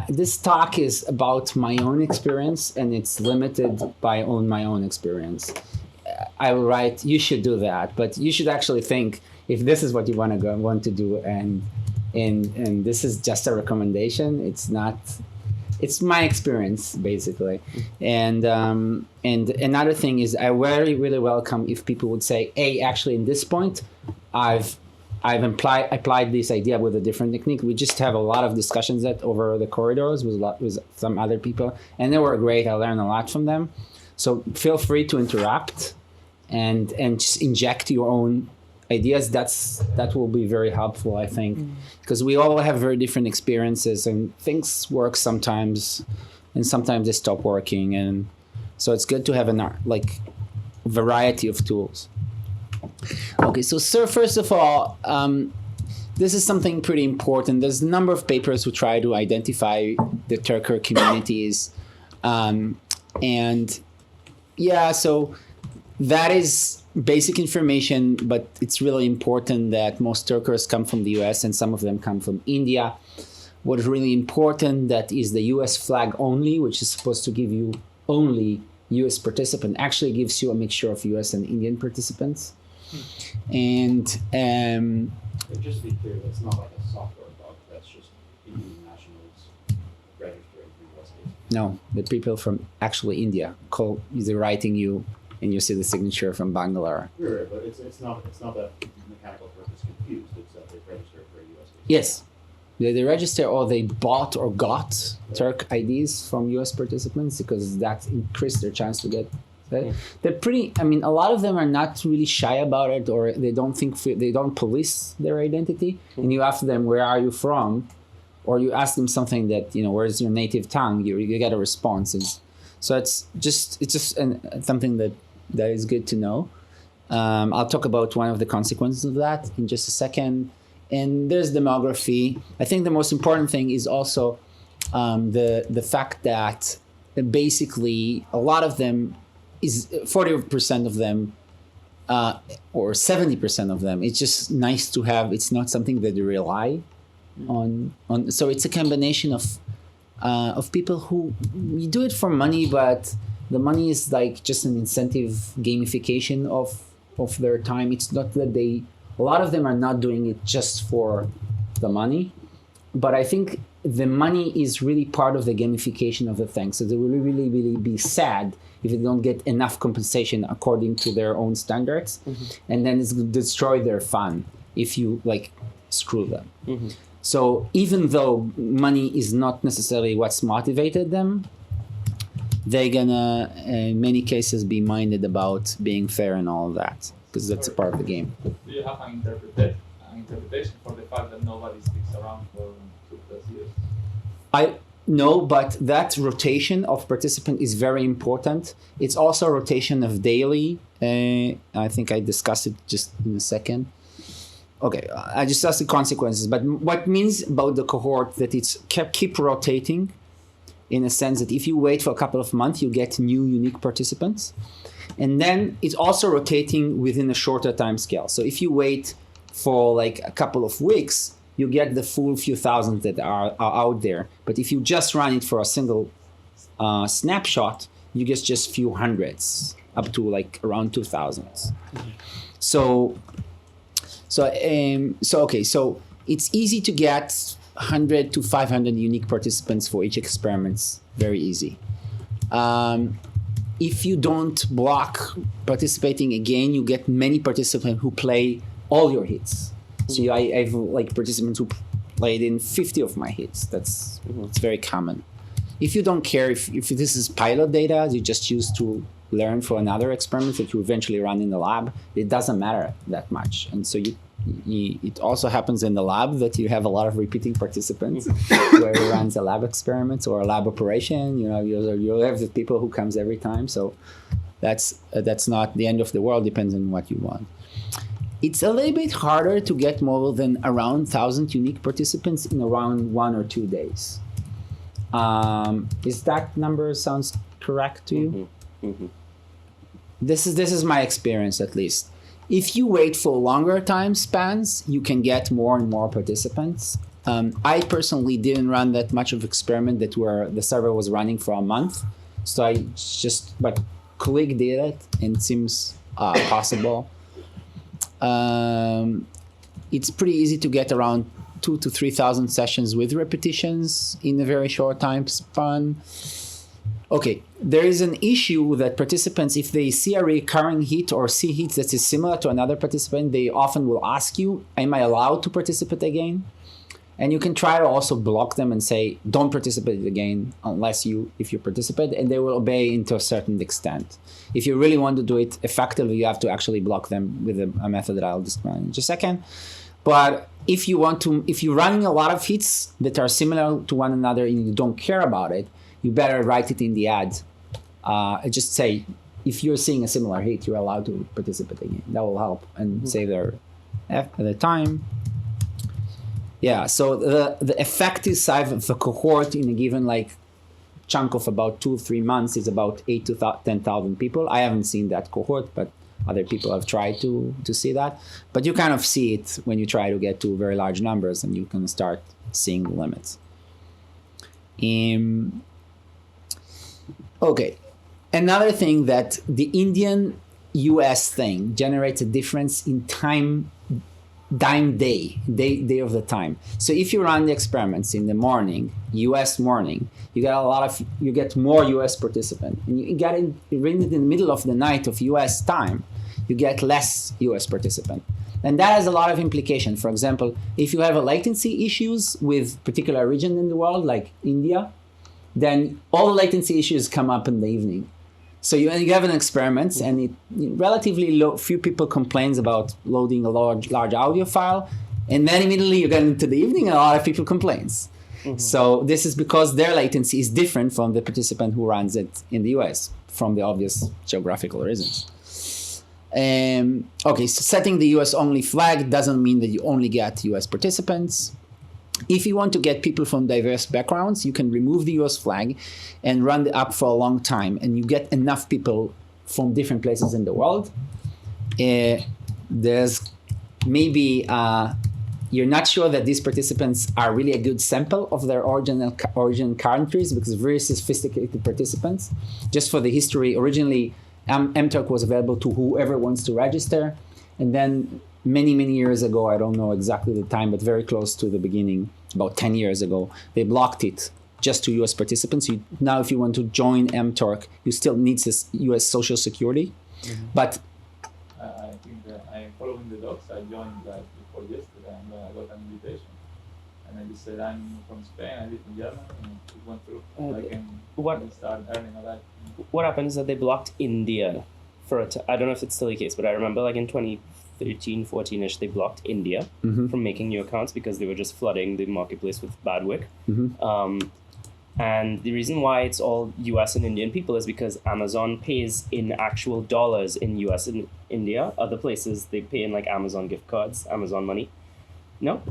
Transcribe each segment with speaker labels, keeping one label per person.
Speaker 1: this talk is about my own experience, and it's limited by my own experience. I will write, you should do that, but you should actually think if this is what you want to do, and this is just a recommendation. It's not. It's my experience, basically. And another thing is, I really welcome if people would say, hey, actually, in this point, I've applied this idea with a different technique. We just have a lot of discussions that over the corridors with some other people, and they were great. I learned a lot from them. So feel free to interrupt and just inject your own ideas. That will be very helpful, I think, because we all have very different experiences, and things work sometimes, and sometimes they stop working, and so it's good to have a variety of tools. Okay, so sir, first of all, this is something pretty important. There's a number of papers who try to identify the Turker communities, and yeah, so that is basic information, but it's really important that most Turkers come from the US and some of them come from India. What is really important, that is the US flag only, which is supposed to give you only US participant, actually gives you a mixture of US and Indian participants. And
Speaker 2: just to be clear, that's not like a software bug, that's just Indian nationals registering for US cases.
Speaker 1: No, the people from actually India they're writing you, and you see the signature from Bangalore.
Speaker 2: Right, but it's not that Mechanical Turk is confused. It's that they've registered for a US case.
Speaker 1: Yes, they register, or they bought or got Turk IDs from US participants, because that increased their chance to get. They're pretty. I mean, a lot of them are not really shy about it, or they don't police their identity. And you ask them, "Where are you from?" or you ask them something that, where's your native tongue? You get a response. So it's just something that is good to know. I'll talk about one of the consequences of that in just a second. And there's demography. I think the most important thing is also the fact that basically a lot of them is 40% of them or 70% of them. It's just nice to have. It's not something that they rely on. So it's a combination of people who you do it for money, but the money is like just an incentive gamification of their time. It's not that a lot of them are not doing it just for the money, but I think the money is really part of the gamification of the thing. So they will really, really be sad if they don't get enough compensation according to their own standards, and then it's going to destroy their fun if you screw them. So even though money is not necessarily what's motivated them, they're gonna, in many cases, be minded about being fair and all of that, because that's a part of the game.
Speaker 3: Do you have an interpretation for the fact that nobody sticks around for 2+ years?
Speaker 1: No, but that rotation of participant is very important. It's also a rotation of daily. I think I discussed it just in a second. Okay, I discussed the consequences, but what means about the cohort that it's keep rotating, in a sense that if you wait for a couple of months, you get new unique participants. And then it's also rotating within a shorter time scale. So if you wait for a couple of weeks, you get the full few thousand that are out there. But if you just run it for a single snapshot, you get just few hundreds, up to around 2,000. So it's easy to get 100 to 500 unique participants for each experiment. Very easy. If you don't block participating again, you get many participants who play all your hits. So I have participants who played in 50 of my hits. It's very common. If you don't care if this is pilot data, you just choose to learn for another experiment that you eventually run in the lab, it doesn't matter that much. And so it also happens in the lab that you have a lot of repeating participants where it runs a lab experiment or a lab operation. You'll have the people who comes every time. So that's not the end of the world, depends on what you want. It's a little bit harder to get more than around 1,000 unique participants in around 1 or 2 days. Is that number sounds correct to you? This is my experience, at least. If you wait for longer time spans, you can get more and more participants. I personally didn't run that much of experiment that where the server was running for a month. So but colleague did it, and it seems possible. It's pretty easy to get around 2,000 to 3,000 sessions with repetitions in a very short time span. Okay, there is an issue that participants, if they see a recurring hit or see hits that is similar to another participant, they often will ask you, am I allowed to participate again? And you can try to also block them and say, don't participate again if you participate, and they will obey to a certain extent. If you really want to do it effectively, you have to actually block them with a method that I'll describe in just a second. But if you're running a lot of hits that are similar to one another and you don't care about it, you better write it in the ad. Just say, if you're seeing a similar hit, you're allowed to participate again. That will help and save the time. Yeah, so the effective size of the cohort in a given chunk of about 2 or 3 months is about 8,000 to 10,000 people. I haven't seen that cohort, but other people have tried to see that. But you kind of see it when you try to get to very large numbers, and you can start seeing the limits. Okay, another thing that the Indian-US thing generates a difference in time day of the time. So if you run the experiments in the morning, US morning, you get more US participants. And you get in the middle of the night of US time, you get less US participant. And that has a lot of implication. For example, if you have a latency issues with particular region in the world, like India, then all the latency issues come up in the evening. So you have an experiment, and relatively few people complains about loading a large audio file, and then immediately you get into the evening, and a lot of people complains. Mm-hmm. So this is because their latency is different from the participant who runs it in the US, from the obvious geographical reasons. Okay, so setting the US only flag doesn't mean that you only get US participants. If you want to get people from diverse backgrounds, you can remove the US flag and run the app for a long time, and you get enough people from different places in the world. There's maybe you're not sure that these participants are really a good sample of their origin countries, because very sophisticated participants. Just for the history, originally MTurk was available to whoever wants to register, and then many years ago, I don't know exactly the time, but very close to the beginning, about 10 years ago, they blocked it just to US participants. Now, if you want to join MTurk, you still need this US Social Security. Mm-hmm. But
Speaker 3: I think that I am following the docs. I joined before yesterday, and I got an invitation. And I just said, I'm from Spain, I live in Germany, and it went through. I can start earning a lot.
Speaker 4: What happened is that they blocked India for I don't know if it's still the case, but I remember in 2013, 14-ish, they blocked India from making new accounts because they were just flooding the marketplace with bad wick. And the reason why it's all US and Indian people is because Amazon pays in actual dollars in US and India. Other places, they pay in Amazon gift cards, Amazon money. No?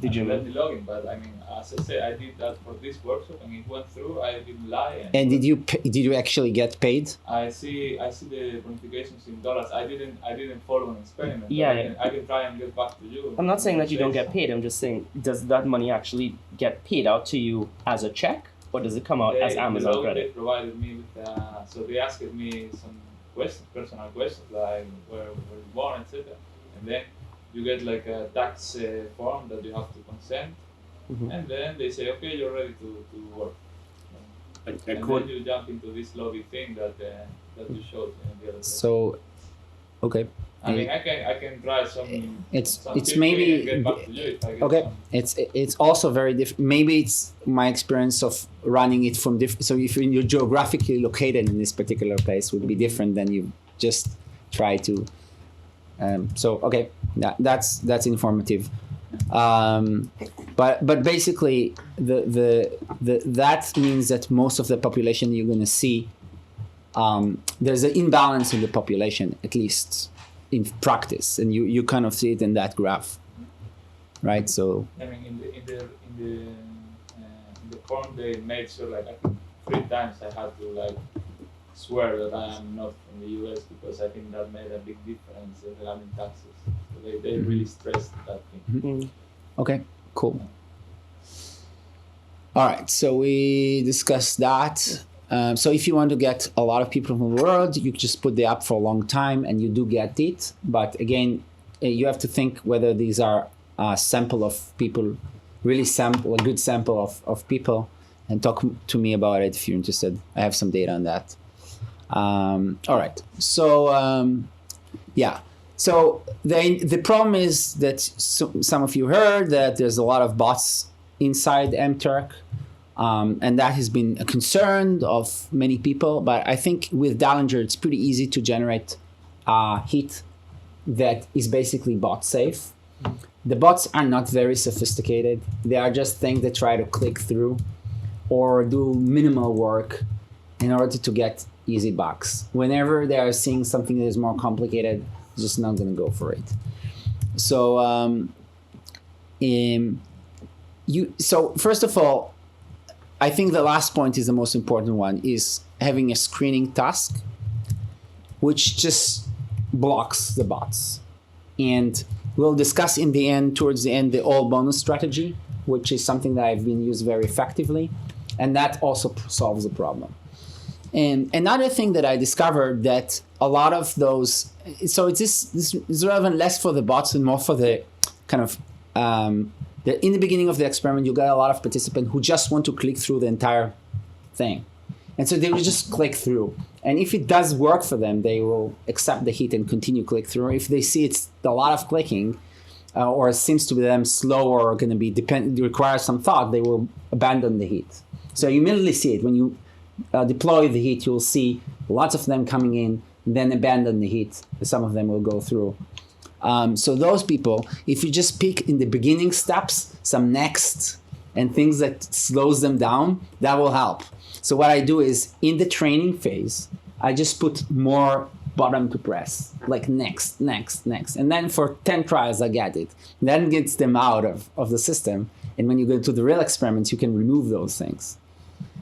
Speaker 4: Did you?
Speaker 3: Let me log in, but I mean, as I said, I did that for this workshop, and it went through. I didn't lie.
Speaker 1: And did you actually get paid?
Speaker 3: I see the qualifications in dollars. I didn't follow an experiment.
Speaker 4: Yeah,
Speaker 3: I can try and get back to you.
Speaker 4: I'm not saying that you don't get paid. I'm just saying, does that money actually get paid out to you as a check, or does it come out as Amazon credit?
Speaker 3: They provided me with so they asked me some personal questions like where were you born, etc. And then you get a tax form that you have to consent, and then they say, okay, you're ready to work. And then you jump into this lobby thing that you showed the other day.
Speaker 1: So, okay.
Speaker 3: I mean, I can try some.
Speaker 1: It's maybe
Speaker 3: and get back to you if I get
Speaker 1: okay.
Speaker 3: some.
Speaker 1: It's also very different. Maybe it's my experience of running it from different. So if you're geographically located in this particular place, would be different than you just try to. So okay, that's informative. But basically, that means that most of the population you're going to see, there's an imbalance in the population, at least in practice, and you kind of see it in that graph, right? So
Speaker 3: I mean, in the form they made sure I think 3 times I had to swear that I am not from the US, because I think that made a big difference regarding taxes. So they really stressed that thing.
Speaker 1: Okay, cool. All right, so we discussed that. So if you want to get a lot of people from the world, you just put the app for a long time and you do get it. But again, you have to think whether these are a sample of people, really a good sample of people, and talk to me about it if you're interested. I have some data on that. All right, so yeah. So the problem is that some of you heard that there's a lot of bots inside MTurk. And that has been a concern of many people. But I think with Dallinger, it's pretty easy to generate heat that is basically bot safe. The bots are not very sophisticated. They are just things that try to click through or do minimal work in order to get easy bugs. Whenever they are seeing something that is more complicated, they're just not going to go for it. So, so first of all, I think the last point is the most important one, is having a screening task, which just blocks the bots. And we'll discuss towards the end, the all bonus strategy, which is something that I've been used very effectively. And that also solves the problem. And another thing that I discovered that a lot of those, so this is relevant less for the bots and more for the kind of, in the beginning of the experiment, you got a lot of participants who just want to click through the entire thing. And so they will just click through. And if it does work for them, they will accept the heat and continue click through. If they see it's a lot of clicking, or it seems to be them slow or going to be require some thought, they will abandon the heat. So you immediately see it. When you deploy the heat, you'll see lots of them coming in, then abandon the heat. Some of them will go through. So those people, if you just pick in the beginning steps, some next and things that slows them down, that will help. So what I do is in the training phase, I just put more button to press, like next. And then for 10 tries, I get it. Then gets them out of the system. And when you go to the real experiments, you can remove those things.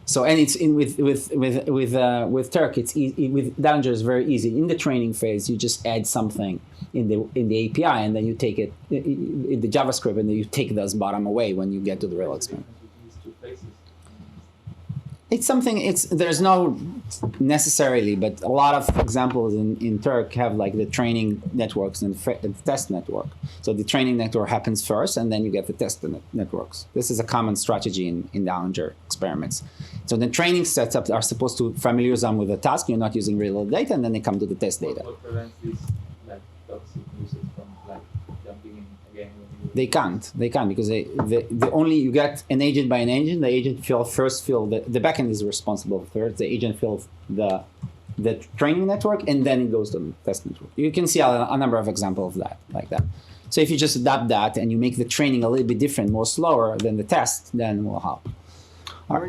Speaker 1: So, and it's with Turk, it's easy. With Dallinger, it's very easy. In the training phase, you just add something in the API, and then you take it in the JavaScript, and then you take those bottom away when you get to the real experiment. It's something. There's no necessarily, but a lot of examples in Turk have like the training networks and the test network. So the training network happens first, and then you get the test networks. This is a common strategy in Dallinger experiments. So the training setups are supposed to familiarize them with the task. You're not using real data, and then they come to the test data.
Speaker 3: What prevents these toxic users from jumping in again?
Speaker 1: They can't because the only you get an agent by an agent. The agent first fill the backend is responsible for it. The agent fills the training network, and then it goes to the test network. You can see a number of examples of that like that. So if you just adapt that and you make the training a little bit different, more slower than the test, then it will help.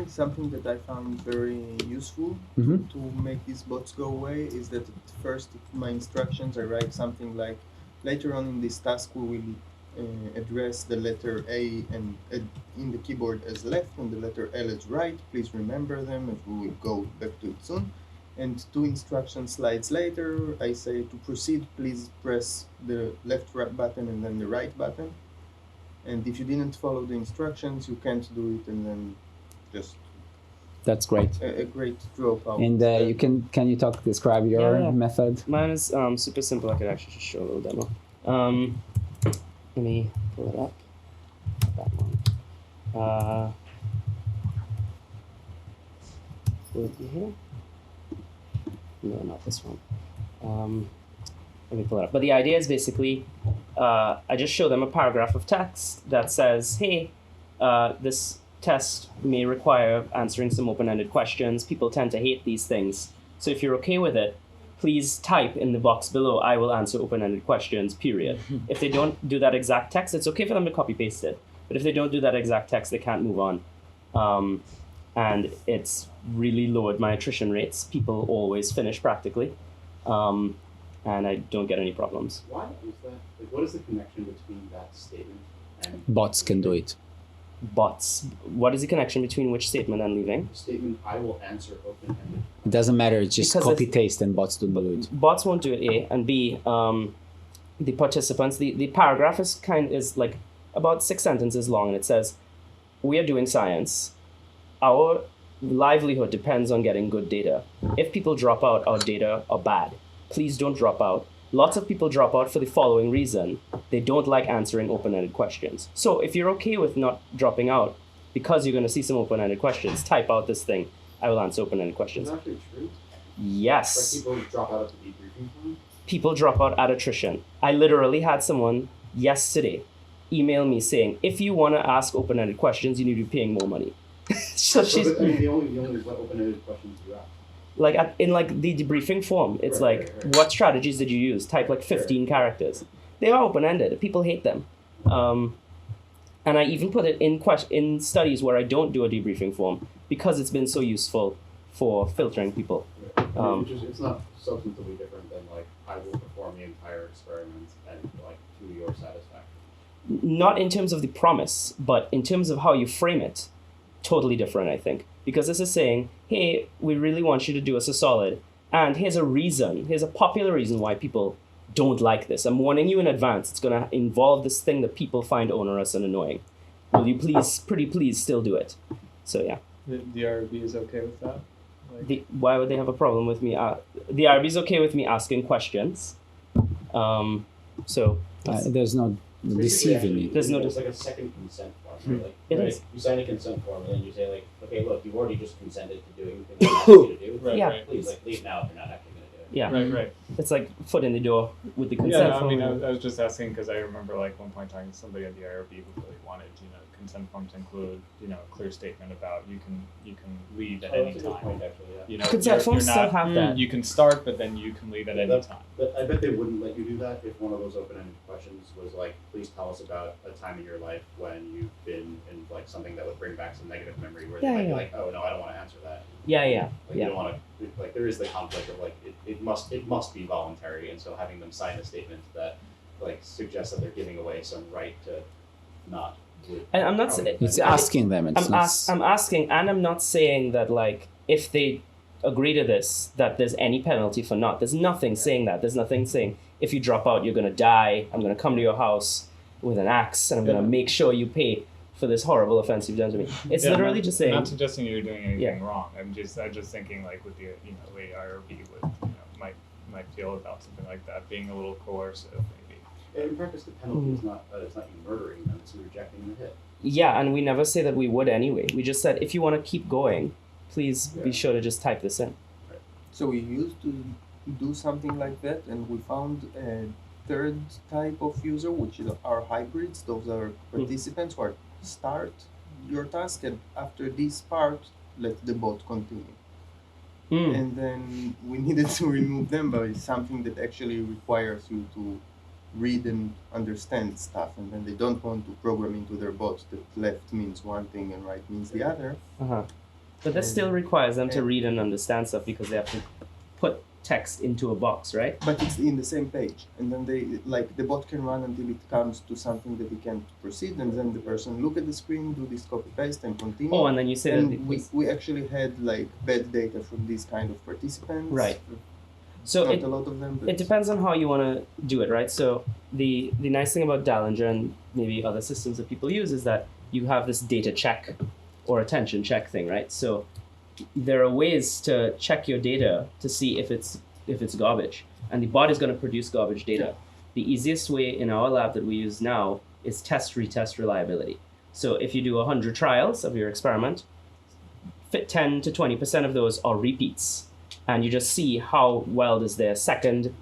Speaker 5: Something that I found very useful to make these bots go away is that at first my instructions I write something like, later on in this task we will address the letter A and in the keyboard as left and the letter L as right. Please remember them, and we will go back to it soon. And 2 instruction slides later, I say to proceed, please press the left button and then the right button. And if you didn't follow the instructions, you can't do it, and then just
Speaker 1: that's great.
Speaker 5: A great dropout.
Speaker 1: And you can you describe your method?
Speaker 4: Mine is super simple. I could actually just show a little demo. Let me pull it up. That one. Will it be here? No, not this one. Let me pull it up. But the idea is basically, I just show them a paragraph of text that says, hey, this test may require answering some open-ended questions. People tend to hate these things. So if you're okay with it, please type in the box below, I will answer open-ended questions, period. If they don't do that exact text, it's okay for them to copy-paste it. But if they don't do that exact text, they can't move on. And it's really lowered my attrition rates. People always finish practically. And I don't get any problems.
Speaker 2: Why is that? Like, what is the connection between that statement and...
Speaker 1: Bots can do it.
Speaker 4: Bots. What is the connection between which statement and leaving?
Speaker 2: The statement, I will answer open-ended.
Speaker 1: It doesn't matter. It's just copy-paste and bots don't do it.
Speaker 4: Bots won't do it, A. And B, the participants, the paragraph is like about 6 sentences long, and it says, we are doing science. our livelihood depends on getting good data. If people drop out, our data are bad. Please don't drop out. Lots of people drop out for the following reason. They don't like answering open-ended questions. So if you're okay with not dropping out because you're going to see some open-ended questions, type out this thing. I will answer open-ended questions.
Speaker 2: Is that actually true?
Speaker 4: Yes.
Speaker 2: Like people drop out of the debriefing time?
Speaker 4: People drop out at attrition. I literally had someone yesterday email me saying, if you want to ask open-ended questions, you need to be paying more money. So she's
Speaker 2: I mean, the only open-ended questions you ask.
Speaker 4: like in like the debriefing form, it's
Speaker 2: Right.
Speaker 4: what strategies did you use? Type like 15 characters. They are open-ended. People hate them. And I even put it in studies where I don't do a debriefing form because it's been so useful for filtering people.
Speaker 2: It's not substantively different than like I will perform the entire experiment and like to your satisfaction.
Speaker 4: Not in terms of the promise, but in terms of how you frame it. Totally different, I think. Because this is saying, hey, we really want you to do us a solid, and here's a popular reason why people don't like this. I'm warning you in advance, it's going to involve this thing that people find onerous and annoying. Will you please still do it? So yeah.
Speaker 6: The IRB is okay with that? Like,
Speaker 4: Why would they have a problem with me? The IRB is okay with me asking questions.
Speaker 1: There's no deceiving it.
Speaker 4: There's no
Speaker 2: It's like a second consent form. Right? Like,
Speaker 4: It
Speaker 2: right?
Speaker 4: is.
Speaker 2: You sign a consent form and then you say like, okay, look, you've already just consented to doing the thing I asked you to do.
Speaker 6: Right,
Speaker 4: Yeah.
Speaker 6: right.
Speaker 2: Please, like, leave now if you're not actually going to do it.
Speaker 4: Yeah,
Speaker 6: Right.
Speaker 4: it's like foot in the door with the
Speaker 6: Yeah,
Speaker 4: consent
Speaker 6: no, I
Speaker 4: form.
Speaker 6: mean, I was just asking because I remember like one point talking to somebody at the IRB who really wanted, consent form to include, a clear statement about you can leave at
Speaker 2: Oh,
Speaker 6: any
Speaker 2: that's a good
Speaker 6: time.
Speaker 2: point, actually, yeah.
Speaker 4: Consent forms still have that.
Speaker 6: You can start, but then you can leave at any
Speaker 2: That-
Speaker 6: time.
Speaker 2: But I bet they wouldn't let you do that if one of those open-ended questions was like, please tell us about a time in your life when you've been in like something that would bring back some negative memory where they
Speaker 4: Yeah,
Speaker 2: might
Speaker 4: yeah.
Speaker 2: be like, oh no, I don't want to answer that.
Speaker 4: Yeah.
Speaker 2: Like you don't want to, like there is the conflict of like it must be voluntary, and so having them sign a statement that like suggests that they're giving away some right to not.
Speaker 4: And I'm not
Speaker 2: probably-
Speaker 1: It's asking them. It's not.
Speaker 4: I'm asking, and I'm not saying that like if they agree to this that there's any penalty for not. There's nothing saying that. There's nothing saying if you drop out you're gonna die. I'm gonna come to your house with an axe and I'm gonna make sure you pay for this horrible offense you've done to me. It's literally just saying.
Speaker 6: Not suggesting you're doing anything wrong. I'm just thinking like with the way IRB would might feel about something like that being a little coercive maybe.
Speaker 2: In practice, the penalty is not it's not you murdering them; it's you rejecting the hit.
Speaker 4: Yeah, and we never say that we would anyway. We just said if you want to keep going, please be
Speaker 2: Yeah.
Speaker 4: sure to just type this in.
Speaker 5: So we used to do something like that, and we found a third type of user, which are hybrids. Those are participants who are start your task, and after this part, let the bot continue. And then we needed to remove them, but it's something that actually requires you to read and understand stuff, and then they don't want to program into their bot that left means one thing and right means the other.
Speaker 4: But that still requires them to read and understand stuff because they have to put text into a box, right?
Speaker 5: But it's in the same page, and then the bot can run until it comes to something that it can proceed, and then the person look at the screen, do this copy paste, and continue.
Speaker 4: Oh, and then you say that
Speaker 5: and we actually had like bad data from these kind of participants.
Speaker 4: Right. So
Speaker 5: Not a lot of them. But
Speaker 4: it depends on how you want to do it, right? So the nice thing about Dallinger and maybe other systems that people use is that you have this data check or attention check thing, right? So there are ways to check your data to see if it's garbage, and the bot is going to produce garbage data. The easiest way in our lab that we use now is retest reliability. So if you do 100 trials of your experiment, 10 to 20% of those are repeats. And you just see how well does their second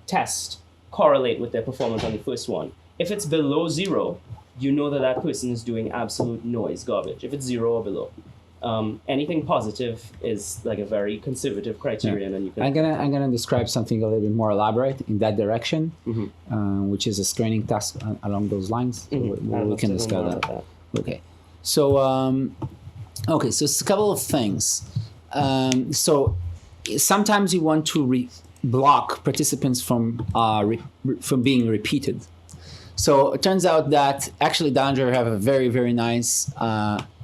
Speaker 4: test correlate with their performance on the first one. If it's below 0, you know that person is doing absolute noise garbage. If it's 0 or below, anything positive is like a very conservative criterion, and you can.
Speaker 1: I'm gonna describe something a little bit more elaborate in that direction, which is a screening task along those lines. So we can discuss that. Okay, so so it's a couple of things. So sometimes you want to block participants from being repeated. So it turns out that actually Dallinger have a very, very nice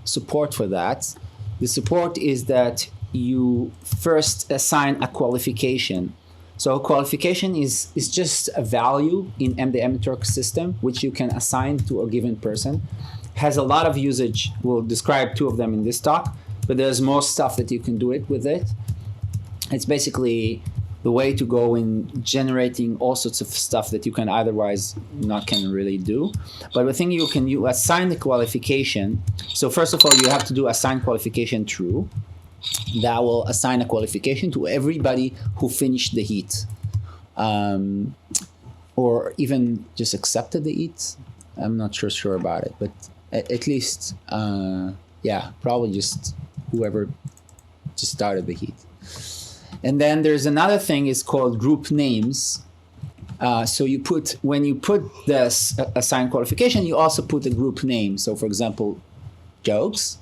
Speaker 1: support for that. The support is that you first assign a qualification. So a qualification is just a value in the MTurk system, which you can assign to a given person. has a lot of usage. We'll describe two of them in this talk, but there's more stuff that you can do it with it. It's basically the way to go in generating all sorts of stuff that you can otherwise not can really do. But the thing you assign the qualification. So first of all, you have to do assign qualification true. That will assign a qualification to everybody who finished the heat. Or even just accepted the heat. I'm not sure about it, but at least, probably just whoever just started the heat. And then there's another thing is called group names. So when you put this assigned qualification, you also put a group name. So for example, jokes.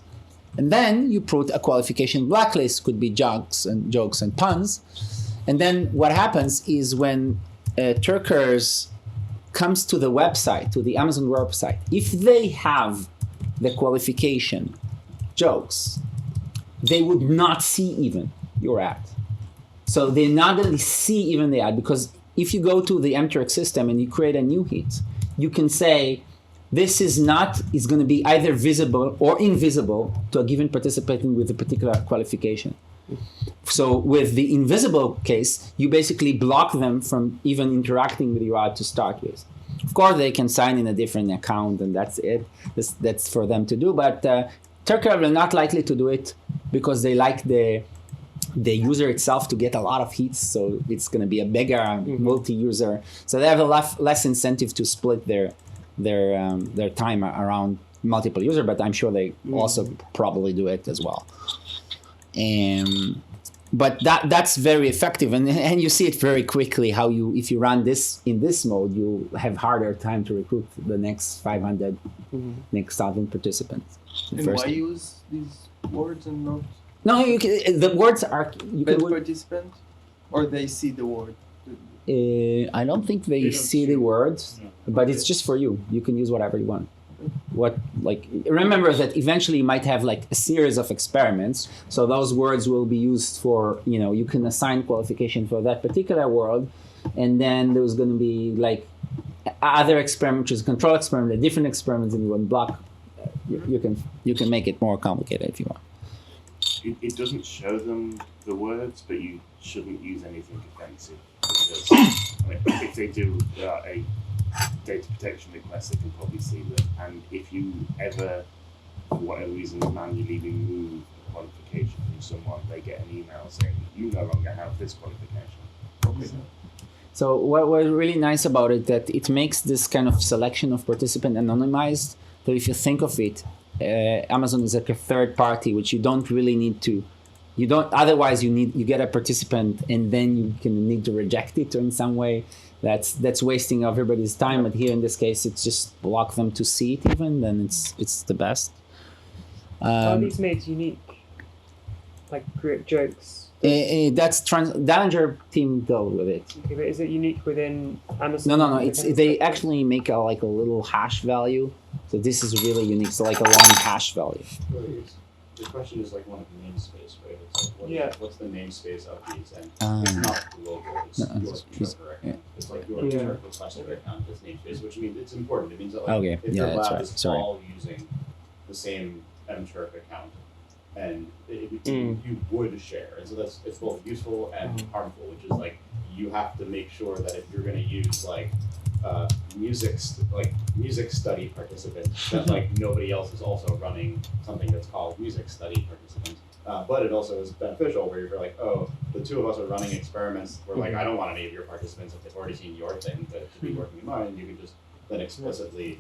Speaker 1: And then you put a qualification blacklist, could be jokes and puns. And then what happens is when Turkers comes to the website, to the Amazon website, if they have the qualification jokes, they would not see even your ad. So they're not going to see even the ad, because if you go to the MTurk system and you create a new hit, you can say this is going to be either visible or invisible to a given participant with a particular qualification. So with the invisible case, you basically block them from even interacting with your ad to start with. Of course, they can sign in a different account, and that's it. That's for them to do. But Turkers are not likely to do it because they like the user itself to get a lot of hits. So it's going to be a bigger multi-user. So they have a lot less incentive to split their time around multiple users. But I'm sure they also probably do it as well. But that's very effective, and you see it very quickly how if you run this in this mode, you have harder time to recruit the next 500, next 1,000 participants.
Speaker 5: And why use these words and not?
Speaker 1: No, the words are.
Speaker 5: Participant, or they see the word.
Speaker 1: I don't think they see the words, but it's just for you. You can use whatever you want. Remember that eventually you might have like a series of experiments, so those words will be used for, you can assign qualification for that particular word, and then there's going to be like other experiments, which is control experiment, different experiments in one block. You can make it more complicated if you want.
Speaker 7: It doesn't show them the words, but you shouldn't use anything offensive, because if they do a data protection request, they can probably see that. And if you ever, for whatever reason, manually remove a qualification from someone, they get an email saying you no longer have this qualification.
Speaker 1: So what was really nice about it, that it makes this kind of selection of participant anonymized. So if you think of it, Amazon is like a third party, which you don't really need to. You don't. Otherwise, you get a participant, and then you can need to reject it in some way. That's wasting everybody's time. But here in this case, it's just block them to see it even. Then it's the best.
Speaker 8: Are these made unique? Like group jokes?
Speaker 1: That's Dallinger team dealt with it.
Speaker 8: Okay, but is it unique within Amazon?
Speaker 1: No. They actually make a little hash value. So this is really unique. So like a long hash value.
Speaker 2: The question is like one of the namespace, right? It's like what's the namespace of these? And it's not global. It's your Turker account. It's like your Turker cluster account is namespace, which means it's important. It means that like if your lab is all using the same MTurk account, and you would share, and so it's both useful and harmful, which is like you have to make sure that if you're going to use like music study participants, that like nobody else is also running something that's called music study participants. But it also is beneficial where you're like, oh, the two of us are running experiments. We're like, I don't want any of your participants if they've already seen your thing to be working in mine. You can just then explicitly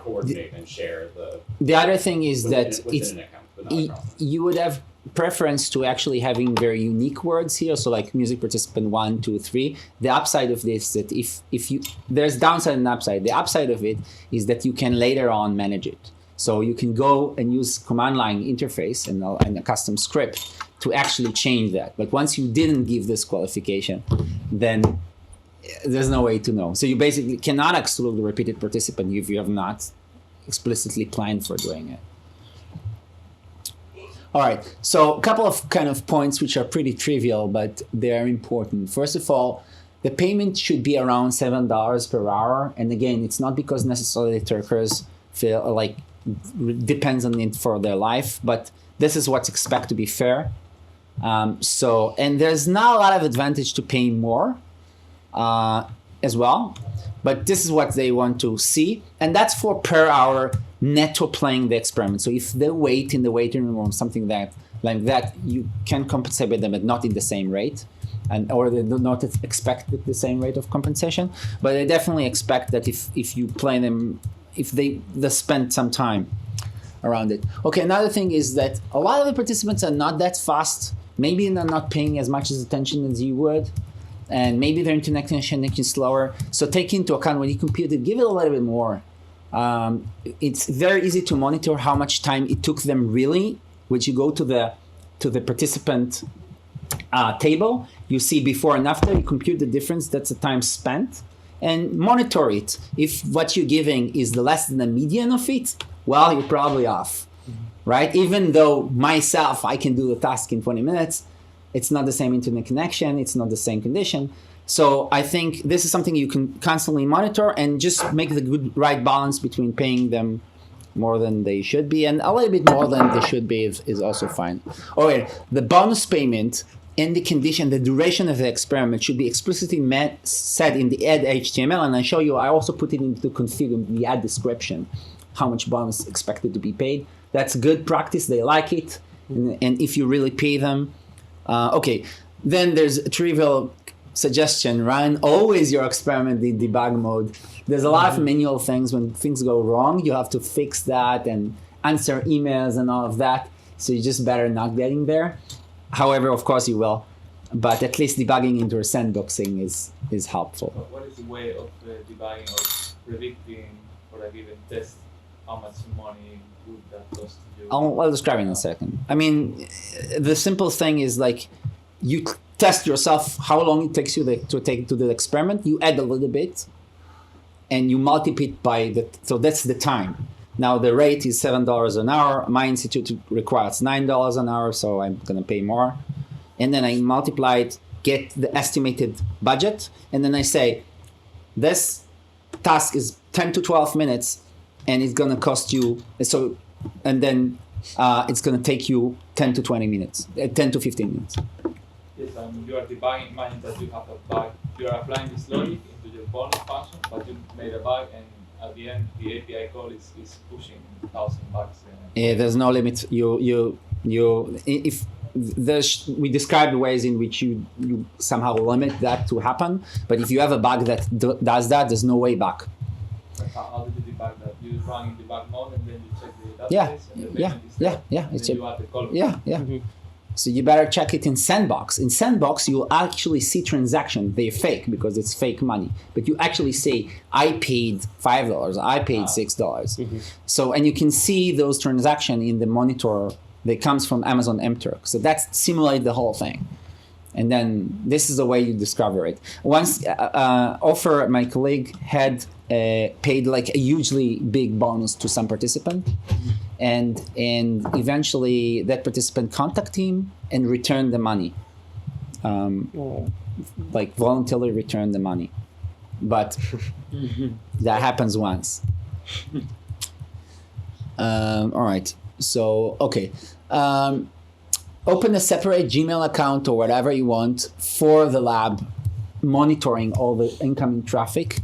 Speaker 2: coordinate and share the. The
Speaker 1: other thing is that
Speaker 2: it's an account, but not
Speaker 1: you would have preference to actually having very unique words here. So like music participant 1, 2, 3. The upside of this that if you there's downside and upside. The upside of it is that you can later on manage it. So you can go and use command line interface and a custom script to actually change that. But once you didn't give this qualification, then there's no way to know. So you basically cannot exclude the repeated participant if you have not explicitly planned for doing it. All right, so a couple of kind of points which are pretty trivial, but they're important. First of all, the payment should be around $7 per hour. And again, it's not because necessarily Turkers feel like depends on it for their life, but this is what's expected to be fair. And there's not a lot of advantage to paying more as well, but this is what they want to see, and that's for per hour netto playing the experiment. So if they wait in the waiting room or something like that, you can compensate with them, but not in the same rate, or they do not expect the same rate of compensation. But they definitely expect that if you play them, if they spend some time around it. Okay, another thing is that a lot of the participants are not that fast. Maybe they're not paying as much attention as you would, and maybe their internet connection is slower. So take into account when you compute it, give it a little bit more. It's very easy to monitor how much time it took them really. When you go to the participant table, you see before and after, you compute the difference, that's the time spent, and monitor it. If what you're giving is less than the median of it, well, you're probably off, right? Even though myself, I can do the task in 20 minutes, it's not the same internet connection, it's not the same condition. So I think this is something you can constantly monitor and just make the right balance between paying them more than they should be and a little bit more than they should be is also fine. Okay, the bonus payment and the condition, the duration of the experiment should be explicitly set in the add HTML, and I show you, I also put it into config in the add description, how much bonus expected to be paid. That's good practice, they like it, and if you really pay them. Okay, then there's a trivial suggestion, run always your experiment in debug mode. There's a lot of manual things. When things go wrong, you have to fix that and answer emails and all of that. So you just better not getting there. However, of course you will, but at least debugging into a sandboxing is helpful.
Speaker 3: What is the way of debugging or predicting for a given test how much money would that cost you?
Speaker 1: I'll describe it in a second. I mean, the simple thing is like you test yourself how long it takes you to do the experiment. You add a little bit, and you multiply it by so that's the time. Now the rate is $7 an hour. My institute requires $9 an hour, so I'm gonna pay more. And then I multiply it, get the estimated budget, and then I say, this task is 10 to 12 minutes, and it's gonna cost you so, and then it's gonna take you 10 to 20 minutes, 10 to 15 minutes.
Speaker 3: Yes, you are debugging, imagine that you have a bug. You are applying this logic into your bonus function, but you made a bug, and at the end, the API call is pushing 1,000 bucks.
Speaker 1: Yeah, there's no limit. We described ways in which you somehow limit that to happen, but if you have a bug that does that, there's no way back.
Speaker 3: How did you debug that? You run in debug mode, and then you check the database,
Speaker 1: Yeah,
Speaker 3: and the
Speaker 1: yeah,
Speaker 3: payment is
Speaker 1: yeah,
Speaker 3: set,
Speaker 1: yeah.
Speaker 3: and
Speaker 1: It's
Speaker 3: then you add the column.
Speaker 1: Yeah. So you better check it in Sandbox. In Sandbox, you'll actually see transaction. They're fake because it's fake money. But you actually say, I paid $5, I paid $6. So, and you can see those transactions in the monitor that comes from Amazon MTurk. So that's simulate the whole thing. And then this is the way you discover it. Once Ofer, my colleague, had paid like a hugely big bonus to some participant. And eventually that participant contacted him and returned the money, like voluntarily returned the money, but that happens once. All right, so okay, open a separate Gmail account or whatever you want for the lab, monitoring all the incoming traffic.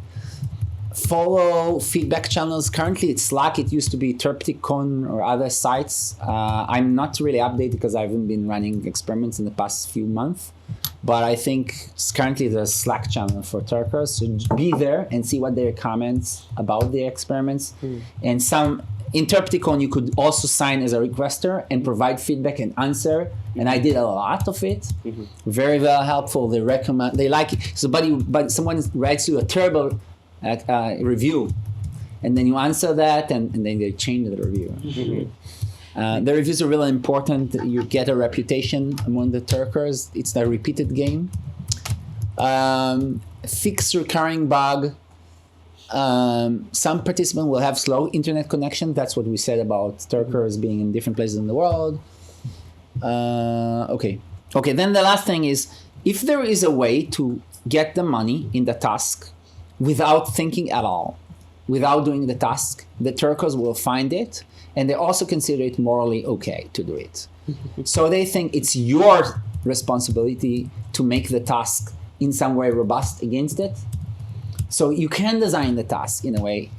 Speaker 1: Follow feedback channels. Currently it's Slack. It used to be Terpticon or other sites. I'm not really updated because I haven't been running experiments in the past few months, but I think currently there's a Slack channel for Turkers. So be there and see what their comments about the experiments. And in Terpticon you could also sign as a requester and provide feedback and answer. And I did a lot of it. Very well helpful. They recommend. They like it. So, but someone writes you a terrible review, and then you answer that, and then they change the review. The reviews are really important. You get a reputation among the Turkers. It's a repeated game. Fix recurring bug. Some participants will have slow internet connection. That's what we said about Turkers being in different places in the world. Okay, then the last thing is, if there is a way to get the money in the task without thinking at all, without doing the task, the Turkers will find it, and they also consider it morally okay to do it. So they think it's your responsibility to make the task in some way robust against it. So you can design the task in a way.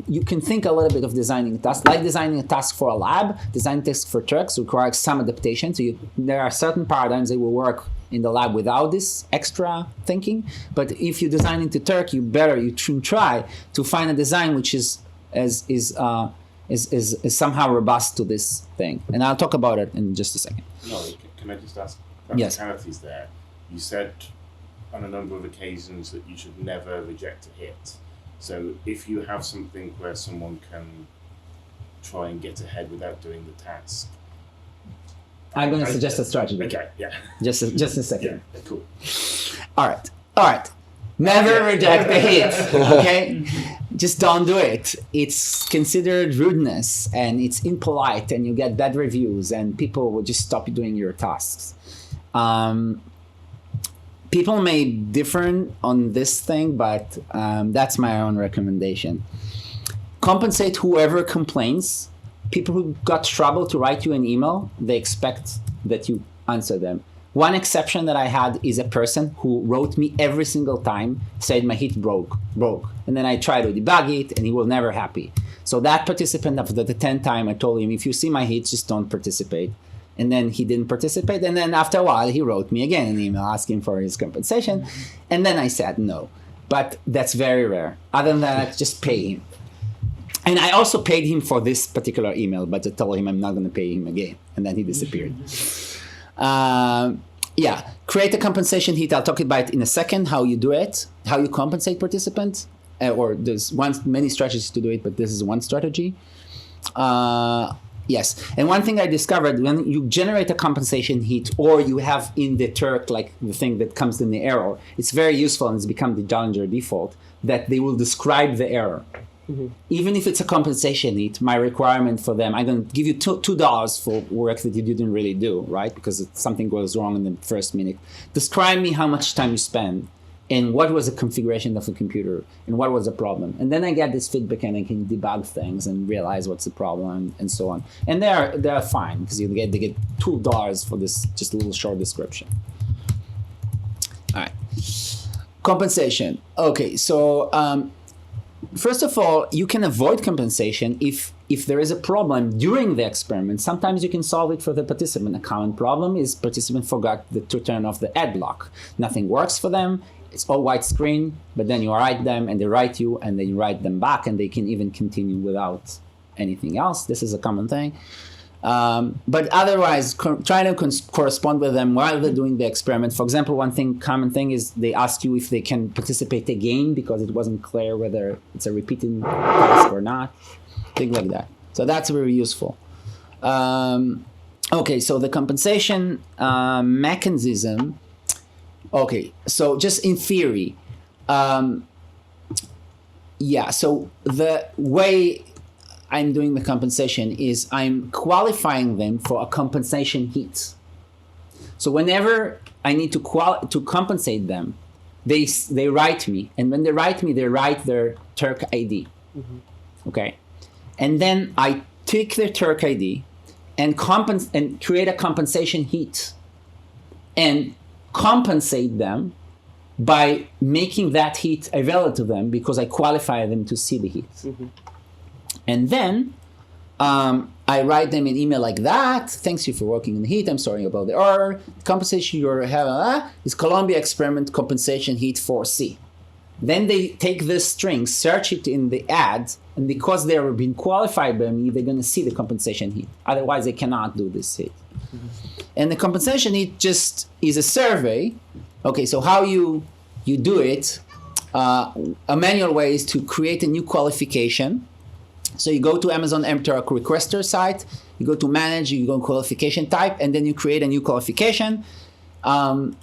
Speaker 1: You can think a little bit of designing a task, like designing a task for a lab. Design task for Turks requires some adaptation. So there are certain paradigms that will work in the lab without this extra thinking. But if you design into Turk, you try to find a design which is somehow robust to this thing. And I'll talk about it in just a second.
Speaker 7: No, can I just ask
Speaker 1: Yes.
Speaker 7: practicalities there? You said on a number of occasions that you should never reject a hit. So if you have something where someone can try and get ahead without doing the task.
Speaker 1: I'm going to suggest a strategy.
Speaker 7: Okay, yeah.
Speaker 1: Just a second.
Speaker 7: Yeah, cool.
Speaker 1: All right. Never reject the hit, okay? Just don't do it. It's considered rudeness, and it's impolite, and you get bad reviews, and people will just stop you doing your tasks. People may differ on this thing, but that's my own recommendation. Compensate whoever complains. People who got trouble to write you an email, they expect that you answer them. One exception that I had is a person who wrote me every single time, said my hit broke. And then I try to debug it, and he was never happy. So that participant, after the 10th time, I told him, if you see my hits, just don't participate. And then he didn't participate. And then after a while, he wrote me again an email asking for his compensation. And then I said no. But that's very rare. Other than that, just pay him. And I also paid him for this particular email, but I told him I'm not going to pay him again. And then he disappeared. Create a compensation hit. I'll talk about it in a second, how you do it, how you compensate participants. Or there's many strategies to do it, but this is one strategy. Yes, and one thing I discovered, when you generate a compensation hit, or you have in the Turk, like the thing that comes in the error, it's very useful, and it's become the Dallinger default, that they will describe the error. Mm-hmm. Even if it's a compensation hit, my requirement for them, I'm going to give you $2 for work that you didn't really do, right? Because something goes wrong in the first minute. Describe me how much time you spend, and what was the configuration of the computer, and what was the problem. And then I get this feedback, and I can debug things and realize what's the problem, and so on. And they're fine, because they get $2 for this just a little short description. All right. Compensation. Okay, so first of all, you can avoid compensation if there is a problem during the experiment. Sometimes you can solve it for the participant. A common problem is participant forgot to turn off the ad block. Nothing works for them. It's all white screen, but then you write them, and they write you, and then you write them back, and they can even continue without anything else. This is a common thing. But otherwise, try to correspond with them while they're doing the experiment. For example, common thing is they ask you if they can participate again because it wasn't clear whether it's a repeating task or not. Things like that. So that's very useful. Okay, so the compensation mechanism. Okay, so just in theory, so the way I'm doing the compensation is I'm qualifying them for a compensation hit. So whenever I need to compensate them, they write me, and when they write me, they write their Turk ID. Mm-hmm. Okay, and then I take their Turk ID and create a compensation hit, and compensate them by making that hit available to them because I qualify them to see the hit. Mm-hmm. And then I write them an email like that. Thanks you for working on the hit. I'm sorry about the error. The compensation you have is Columbia experiment compensation hit 4C. Then they take this string, search it in the ads, and because they are being qualified by me, they're going to see the compensation hit. Otherwise, they cannot do this hit. Mm-hmm. And the compensation hit just is a survey. Okay, so how you do it, a manual way is to create a new qualification. So you go to Amazon MTurk requester site, you go to manage, you go to qualification type, and then you create a new qualification. And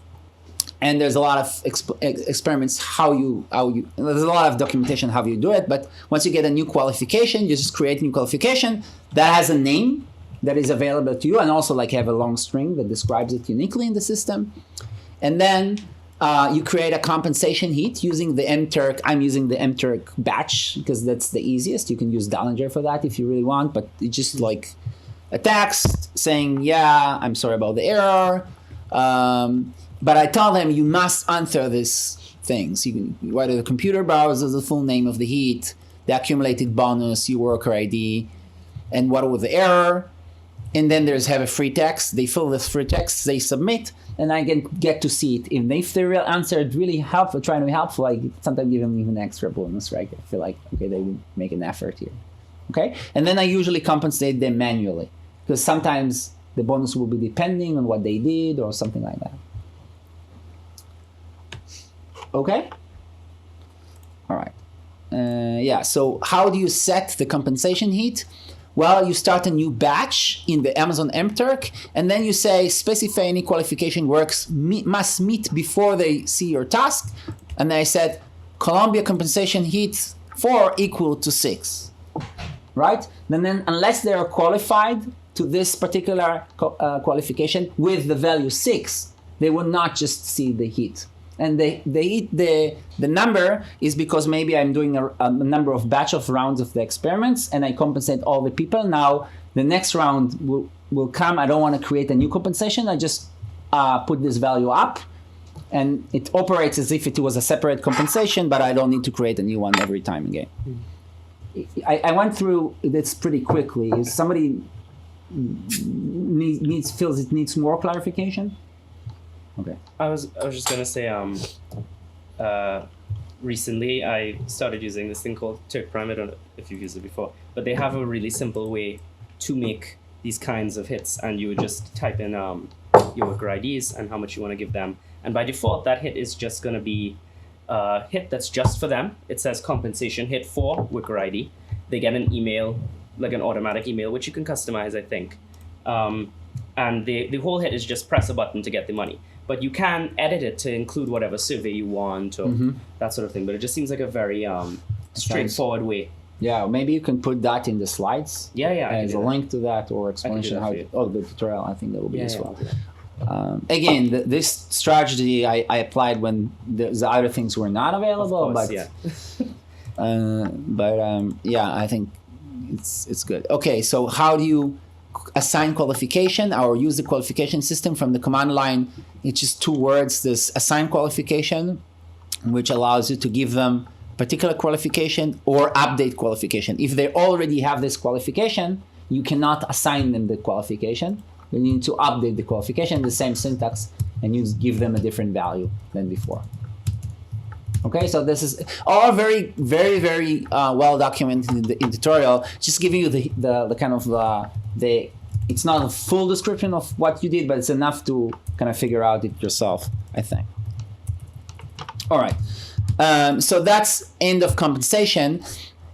Speaker 1: there's a lot of experiments there's a lot of documentation how you do it, but once you get a new qualification, you just create a new qualification that has a name that is available to you, and also like have a long string that describes it uniquely in the system. And then you create a compensation heat using the MTurk. I'm using the MTurk batch because that's the easiest. You can use Dallinger for that if you really want, but it's just like a text saying, yeah, I'm sorry about the error. But I tell them you must enter these things. You can, whether the computer browser, the full name of the heat, the accumulated bonus, your worker ID, and what was the error. And then there's have a free text. They fill this free text, they submit, and I can get to see it. If the real answer is really helpful, trying to be helpful, I sometimes give them even extra bonus, right? I feel like, okay, they will make an effort here. Okay? And then I usually compensate them manually, because sometimes the bonus will be depending on what they did or something like that. Okay? All right. Yeah, so how do you set the compensation heat? Well, you start a new batch in the Amazon MTurk, and then you say specify any qualification works must meet before they see your task. And then I said Colombia compensation heat 4 equal to 6, right? And then unless they are qualified to this particular qualification with the value 6, they will not just see the heat. And the number is because maybe I'm doing a number of batch of rounds of the experiments and I compensate all the people. Now the next round will come. I don't want to create a new compensation. I just put this value up, and it operates as if it was a separate compensation, but I don't need to create a new one every time again. I went through this pretty quickly. If somebody feels it needs more clarification? Okay.
Speaker 4: I was just gonna say, recently I started using this thing called Turk Prime. I don't know if you've used it before, but they have a really simple way to make these kinds of hits, and you would just type in your worker IDs and how much you want to give them, and by default that hit is just gonna be a hit that's just for them. It says compensation hit for worker ID. They get an email, like an automatic email, which you can customize, I think, and the whole hit is just press a button to get the money. But you can edit it to include whatever survey you want or that sort of thing. But it just seems like a very straightforward way.
Speaker 1: Yeah, maybe you can put that in the slides.
Speaker 4: Yeah.
Speaker 1: As a link to that or explanation how the tutorial. I think that will be useful.
Speaker 4: Yeah.
Speaker 1: Again, this strategy I applied when the other things were not available.
Speaker 4: Of course,
Speaker 1: but yeah, I think it's good. Okay, so how do you assign qualification or use the qualification system from the command line? It's just 2 words, this assign qualification, which allows you to give them particular qualification or update qualification. If they already have this qualification, you cannot assign them the qualification. You need to update the qualification, the same syntax, and you give them a different value than before. Okay, so this is all very, very, very well documented in the tutorial. Just giving you the kind of the it's not a full description of what you did, but it's enough to kind of figure out it yourself, I think. All right, so that's end of compensation.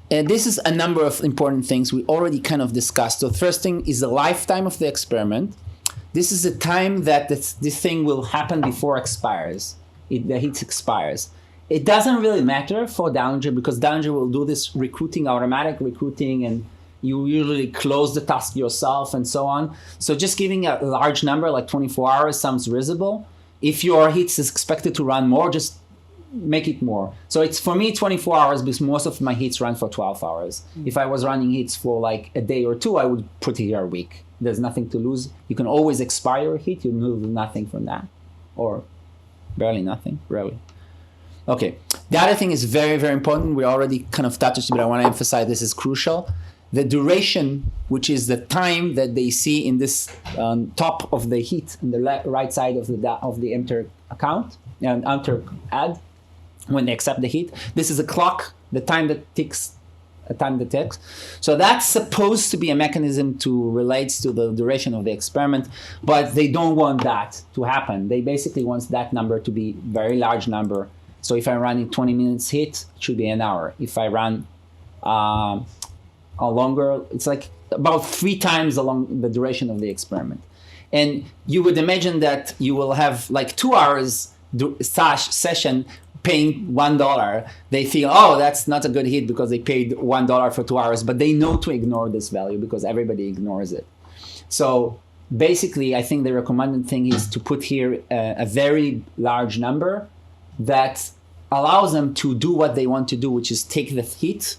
Speaker 1: This is a number of important things we already kind of discussed. So the first thing is the lifetime of the experiment. This is the time that this thing will happen before it expires. The heat expires. It doesn't really matter for Dallinger because Dallinger will do this recruiting, automatic recruiting, and you usually close the task yourself and so on. So just giving a large number like 24 hours sounds reasonable. If your heat is expected to run more, just make it more. So it's for me 24 hours because most of my heats run for 12 hours. If I was running heats for like a day or 2, I would put it here a week. There's nothing to lose. You can always expire your heat. You lose nothing from that, or barely nothing, rarely. Okay, the other thing is very, very important. We already kind of touched it, but I want to emphasize this is crucial. The duration, which is the time that they see in this top of the heat, in the right side of the MTurk account, and MTurk ad, when they accept the heat. This is a clock, the time that ticks, So that's supposed to be a mechanism to relate to the duration of the experiment, but they don't want that to happen. They basically want that number to be very large number. So if I run in 20 minutes hit, it should be an hour. If I run longer, it's like about 3 times along the duration of the experiment. And you would imagine that you will have like 2 hours session paying $1. They feel, oh, that's not a good hit because they paid $1 for 2 hours, but they know to ignore this value because everybody ignores it. So basically, I think the recommended thing is to put here a very large number that allows them to do what they want to do, which is take the heat,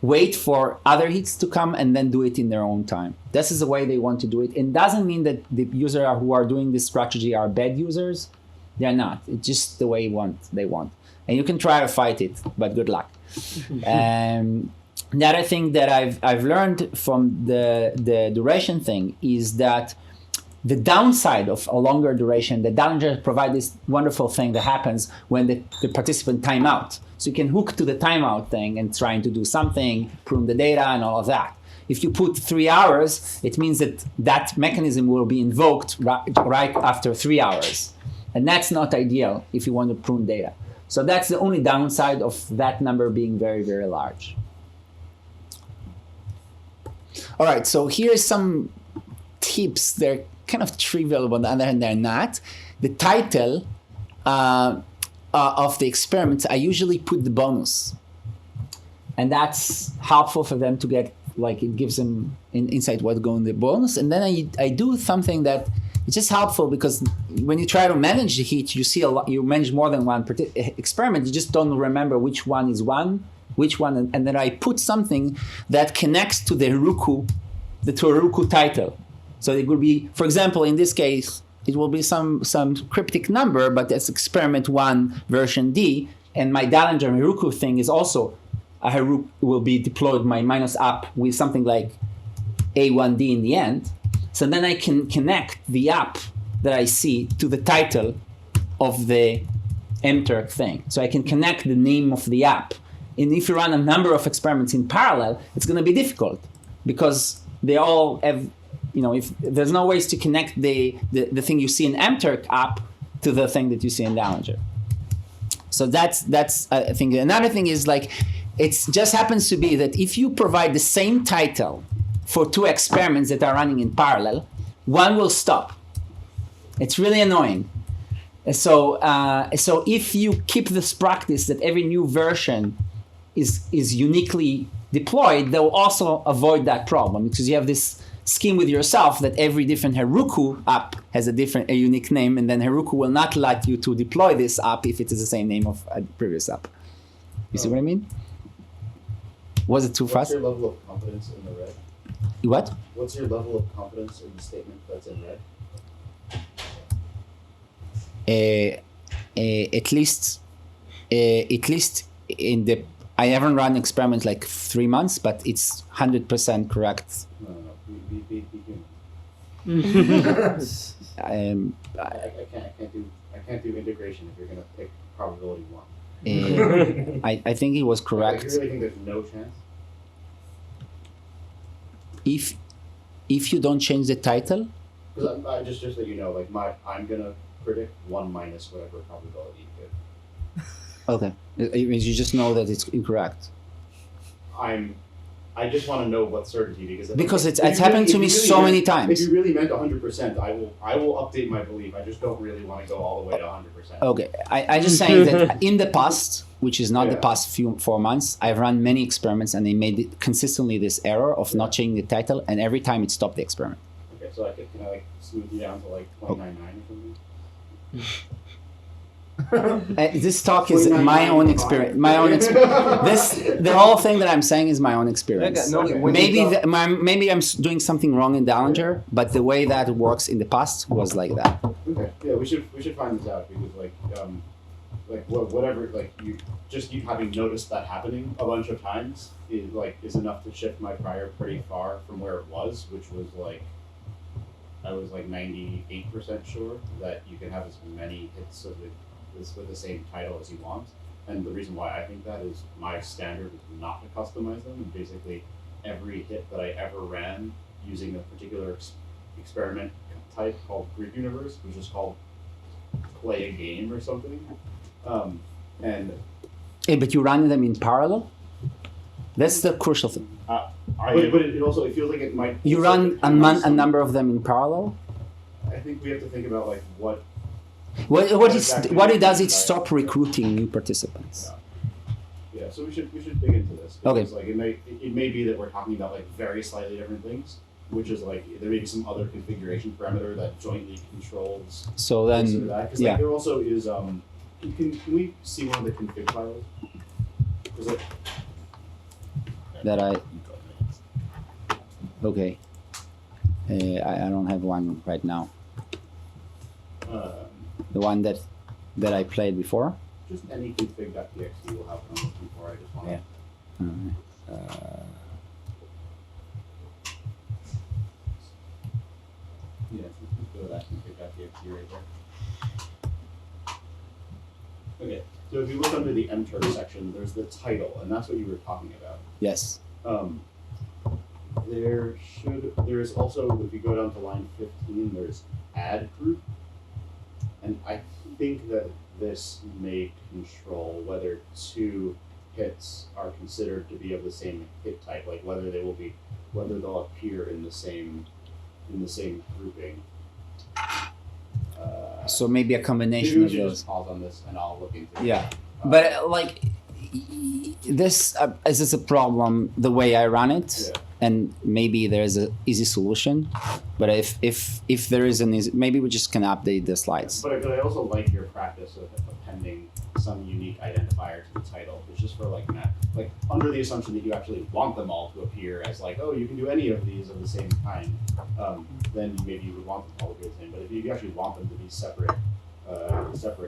Speaker 1: wait for other heats to come, and then do it in their own time. This is the way they want to do it. It doesn't mean that the users who are doing this strategy are bad users. They're not. It's just the way they want. And you can try to fight it, but good luck. The other thing that I've learned from the duration thing is that the downside of a longer duration, the Dallinger provide this wonderful thing that happens when the participant time out. So you can hook to the timeout thing and trying to do something, prune the data and all of that. If you put 3 hours, it means that mechanism will be invoked right after 3 hours. And that's not ideal if you want to prune data. So that's the only downside of that number being very, very large. All right, so here's some tips. They're kind of trivial, but on the other hand, they're not. The title of the experiments, I usually put the bonus. And that's helpful for them to get, like, it gives them an insight what's going in the bonus. And then I do something that it's just helpful because when you try to manage the heat, you see a lot, you manage more than one experiment, you just don't remember which one is which one, and then I put something that connects to the Heroku title. So it will be, for example, in this case, it will be some cryptic number, but that's experiment 1 version D, and my Dallinger Heroku thing is also a Heroku will be deployed my minus app with something like A1D in the end. So then I can connect the app that I see to the title of the MTurk thing. So I can connect the name of the app. And if you run a number of experiments in parallel, it's going to be difficult because they all have, if there's no ways to connect the thing you see in MTurk app to the thing that you see in Dallinger. So that's I think. Another thing is it just happens to be that if you provide the same title for 2 experiments that are running in parallel, one will stop. It's really annoying. So if you keep this practice that every new version is uniquely deployed, they'll also avoid that problem because you have this scheme with yourself that every different Heroku app has a unique name, and then Heroku will not let you to deploy this app if it is the same name of a previous app. You see what I mean? Was it too fast?
Speaker 2: What's your level of confidence in the red?
Speaker 1: What?
Speaker 2: What's your level of confidence in the statement that's in red?
Speaker 1: At least in the, I haven't run experiments 3 months, but it's 100% correct.
Speaker 2: No. Be human. I can't do integration if you're gonna pick probability 1.
Speaker 1: I think it was correct.
Speaker 2: You really think there's no chance?
Speaker 1: If you don't change the title.
Speaker 2: Because I just that you know, I'm gonna predict 1 minus whatever probability you give.
Speaker 1: Okay, you just know that it's incorrect.
Speaker 2: I just want to know what certainty
Speaker 1: because it's happened to me so many times.
Speaker 2: If you really meant 100%, I will update my belief. I just don't really want to go all the way to 100%.
Speaker 1: Okay, I just saying that in the past, which is not the past 4 months, I've run many experiments and they made it consistently this error of not changing the title, and every time it stopped the experiment.
Speaker 2: Okay, so can I smooth you down to 0.99 or something?
Speaker 1: This talk is my own experience. The whole thing that I'm saying is my own experience. Maybe I'm doing something wrong in Dallinger, but the way that works in the past was like that.
Speaker 2: Okay, yeah, we should find this out because whatever you having noticed that happening a bunch of times is enough to shift my prior pretty far from where it was, which was I was 98% sure that you can have as many hits of with the same title as you want. And the reason why I think that is my standard is not to customize them. And basically, every hit that I ever ran using a particular experiment type called Greek Universe, which is called play a game or something.
Speaker 1: But you run them in parallel? That's the crucial thing.
Speaker 2: But it also feels like it might.
Speaker 1: You run a number of them in parallel?
Speaker 2: I think we have to think about what.
Speaker 1: What it does is stop recruiting new participants.
Speaker 2: Yeah, so we should dig into this.
Speaker 1: Okay.
Speaker 2: It may be that we're talking about very slightly different things, which is there may be some other configuration parameter that jointly controls.
Speaker 1: So then,
Speaker 2: there also is Can we see one of the config files? Is it?
Speaker 1: Okay. I don't have one right now. The one that I played before.
Speaker 2: Just any config.txt will have what I'm looking for. I just want to. Yeah, let's go to that config.txt right there. Okay, so if you look under the MTurk section, there's the title, and that's what you were talking about.
Speaker 1: Yes.
Speaker 2: There is also, if you go down to line 15, there's add group, and I think that this may control whether two hits are considered to be of the same hit type, like whether they'll appear in the same grouping.
Speaker 1: So maybe a combination
Speaker 2: maybe
Speaker 1: of
Speaker 2: we should
Speaker 1: those.
Speaker 2: just pause on this, and I'll look into it.
Speaker 1: Yeah, but like this is a problem the way I run it, and maybe there's an easy solution. But if there is an easy, maybe we just can update the slides.
Speaker 2: But I also like your practice of appending some unique identifier to the title. It's just for like under the assumption that you actually want them all to appear as like, oh, you can do any of these of the same kind. Then maybe you would want them all to be the same. But if you actually want them to be separate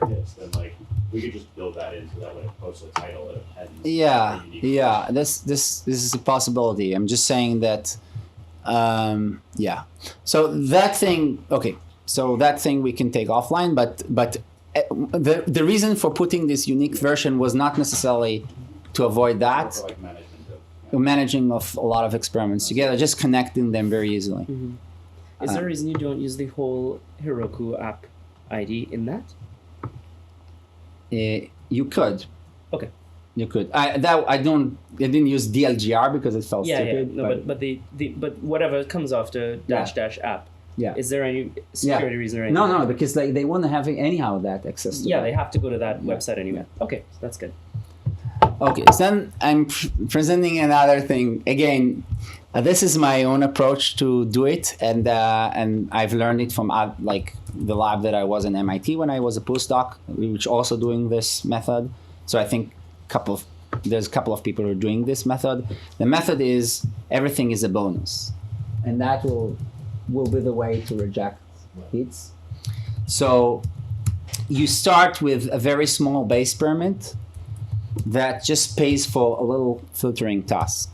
Speaker 2: hits, then like we could just build that in so that when it posts a title, it appends.
Speaker 1: Yeah. This is a possibility. I'm just saying that. Yeah. So that thing. Okay. So that thing we can take offline, but the reason for putting this unique version was not necessarily to avoid that.
Speaker 2: For like management
Speaker 1: managing of a lot of experiments together, just connecting them very easily.
Speaker 4: Mm-hmm. Is there a reason you don't use the whole Heroku app ID in that?
Speaker 1: You could.
Speaker 4: Okay.
Speaker 1: You could. I didn't use DLGR because it felt stupid.
Speaker 4: Yeah. No, but whatever comes after dash app.
Speaker 1: Yeah.
Speaker 4: Is there any security reason or anything?
Speaker 1: No, because they won't have anyhow that access to
Speaker 4: they have to go to that website anyway. Okay, so that's good.
Speaker 1: Okay, so then I'm presenting another thing. Again, this is my own approach to do it, and I've learned it from like the lab that I was in MIT when I was a postdoc, which also doing this method. So I think there's a couple of people who are doing this method. The method is everything is a bonus, and that will be the way to reject hits. So you start with a very small base experiment that just pays for a little filtering task.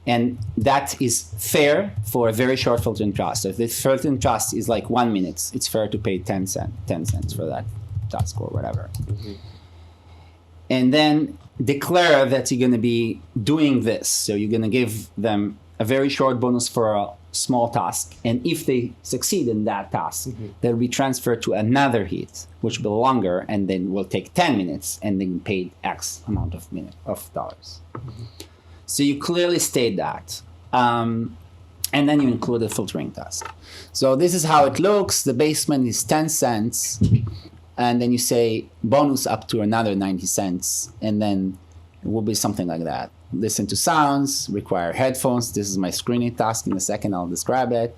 Speaker 1: And that is fair for a very short filtering task. So if the filtering task is like 1 minute, it's fair to pay 10 cents for that task or whatever. Mm-hmm. And then declare that you're going to be doing this. So you're going to give them a very short bonus for a small task. And if they succeed in that task, they'll be transferred to another heat, which will be longer and then will take 10 minutes and then paid X amount of dollars. Mm-hmm. So you clearly state that. And then you include a filtering task. So this is how it looks. The basement is 10 cents. And then you say bonus up to another 90 cents. And then it will be something like that. Listen to sounds, require headphones. This is my screening task. In a second, I'll describe it.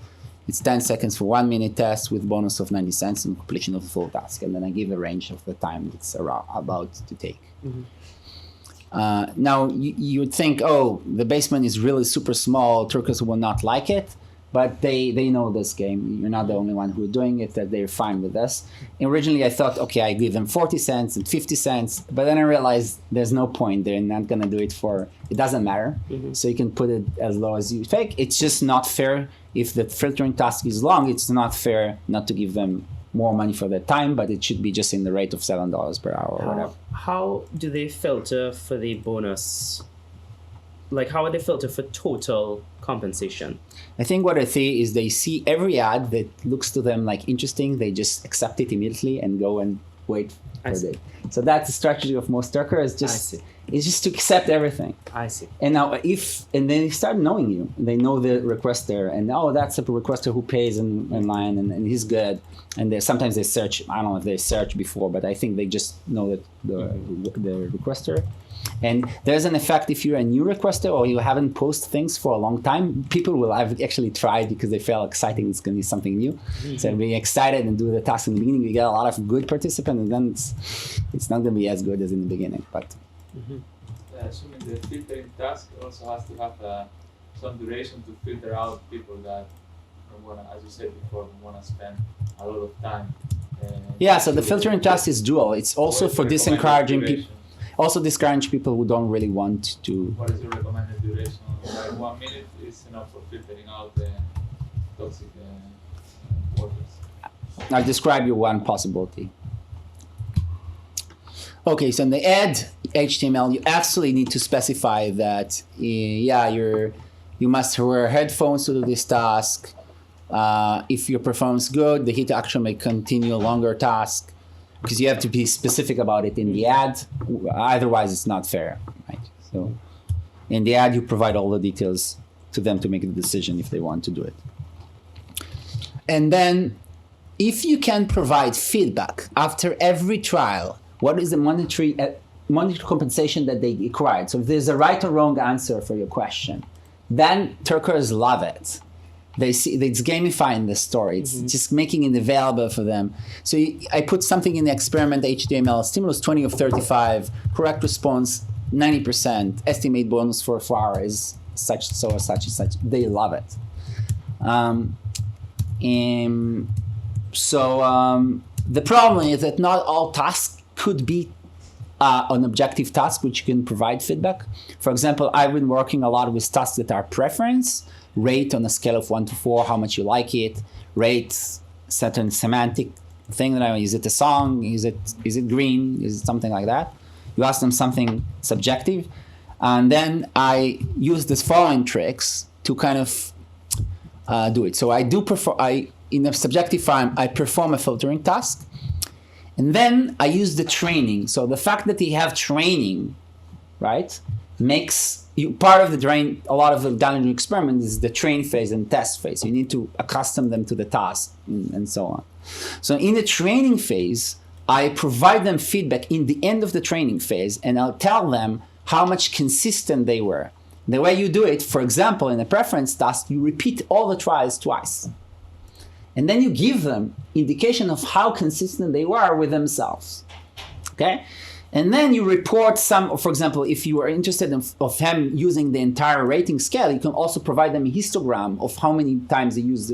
Speaker 1: It's 10 seconds for 1 minute test with bonus of 90 cents and completion of the full task. And then I give a range of the time it's about to take. Mm-hmm. Now, you would think, oh, the basement is really super small. Turkers will not like it. But they know this game. You're not the only one who are doing it, that they're fine with this. And originally, I thought, okay, I give them 40 cents and 50 cents. But then I realized there's no point. They're not going to do it it doesn't matter. Mm-hmm. So you can put it as low as you take. It's just not fair. If the filtering task is long, it's not fair not to give them more money for their time, but it should be just in the rate of $7 per hour or whatever.
Speaker 4: How do they filter for the bonus? Like, how would they filter for total compensation?
Speaker 1: I think what I see is they see every ad that looks to them like interesting. They just accept it immediately and go and wait for it. So that's the strategy of most Turkers. It's just to accept everything.
Speaker 4: I see.
Speaker 1: And now and then they start knowing you. They know the requester, and that's a requester who pays in line, and he's good. And sometimes they search. I don't know if they searched before, but I think they just know that the requester. And there's an effect if you're a new requester or you haven't posted things for a long time, people will have actually tried because they feel exciting, it's going to be something new. So be excited and do the task in the beginning. You get a lot of good participants, and then it's not going to be as good as in the beginning. But
Speaker 3: Assuming the filtering task also has to have some duration to filter out people that don't wanna, as you said before, don't want to spend a lot of time.
Speaker 1: Yeah, so the filtering task is dual. It's also for disencouraging people.
Speaker 3: Duration?
Speaker 1: Also discourage people who don't really want to.
Speaker 3: What is the recommended duration? Like 1 minute is enough for filtering out the toxic workers.
Speaker 1: I'll describe you one possibility. Okay, so in the add HTML, you actually need to specify that, you must wear headphones to do this task. If your performance good, the hit action may continue a longer task, because you have to be specific about it in the ad. Otherwise, it's not fair, right? So in the ad, you provide all the details to them to make the decision if they want to do it. And then if you can provide feedback after every trial, what is the monetary compensation that they acquired? So if there's a right or wrong answer for your question, then Turkers love it. They see it's gamifying the story. It's just making it available for them. So I put something in the experiment HTML, stimulus 20 of 35, correct response 90%, estimate bonus for 4 hours, such so or such and such. They love it. The problem is that not all tasks could be an objective task which can provide feedback. For example, I've been working a lot with tasks that are preference, rate on a scale of 1 to 4, how much you like it, rate certain semantic thing that is it a song, is it green, is it something like that. You ask them something subjective, and then I use these following tricks to kind of do it. So in a subjective form, I perform a filtering task, and then I use the training. So the fact that they have training, right, makes you part of a lot of the Dallinger experiment is the train phase and test phase. You need to accustom them to the task and so on. So in the training phase, I provide them feedback in the end of the training phase, and I'll tell them how much consistent they were. The way you do it, for example, in a preference task, you repeat all the trials twice. And then you give them indication of how consistent they were with themselves, okay? And then you report some, for example, if you are interested of him using the entire rating scale, you can also provide them a histogram of how many times they use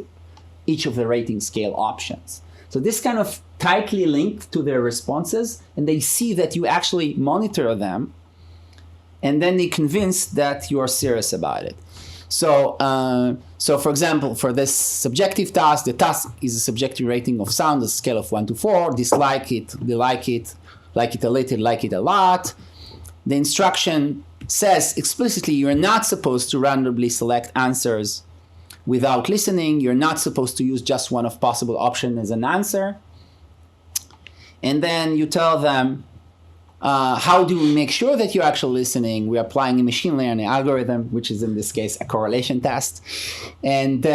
Speaker 1: each of the rating scale options. So this kind of tightly linked to their responses, and they see that you actually monitor them, and then they're convinced that you are serious about it. So, for example, for this subjective task, the task is a subjective rating of sound, a scale of 1 to 4, dislike it, they like it a little, like it a lot. The instruction says explicitly you're not supposed to randomly select answers without listening. You're not supposed to use just one of possible options as an answer. And then you tell them, how do we make sure that you're actually listening? We're applying a machine learning algorithm, which is in this case a correlation test, and we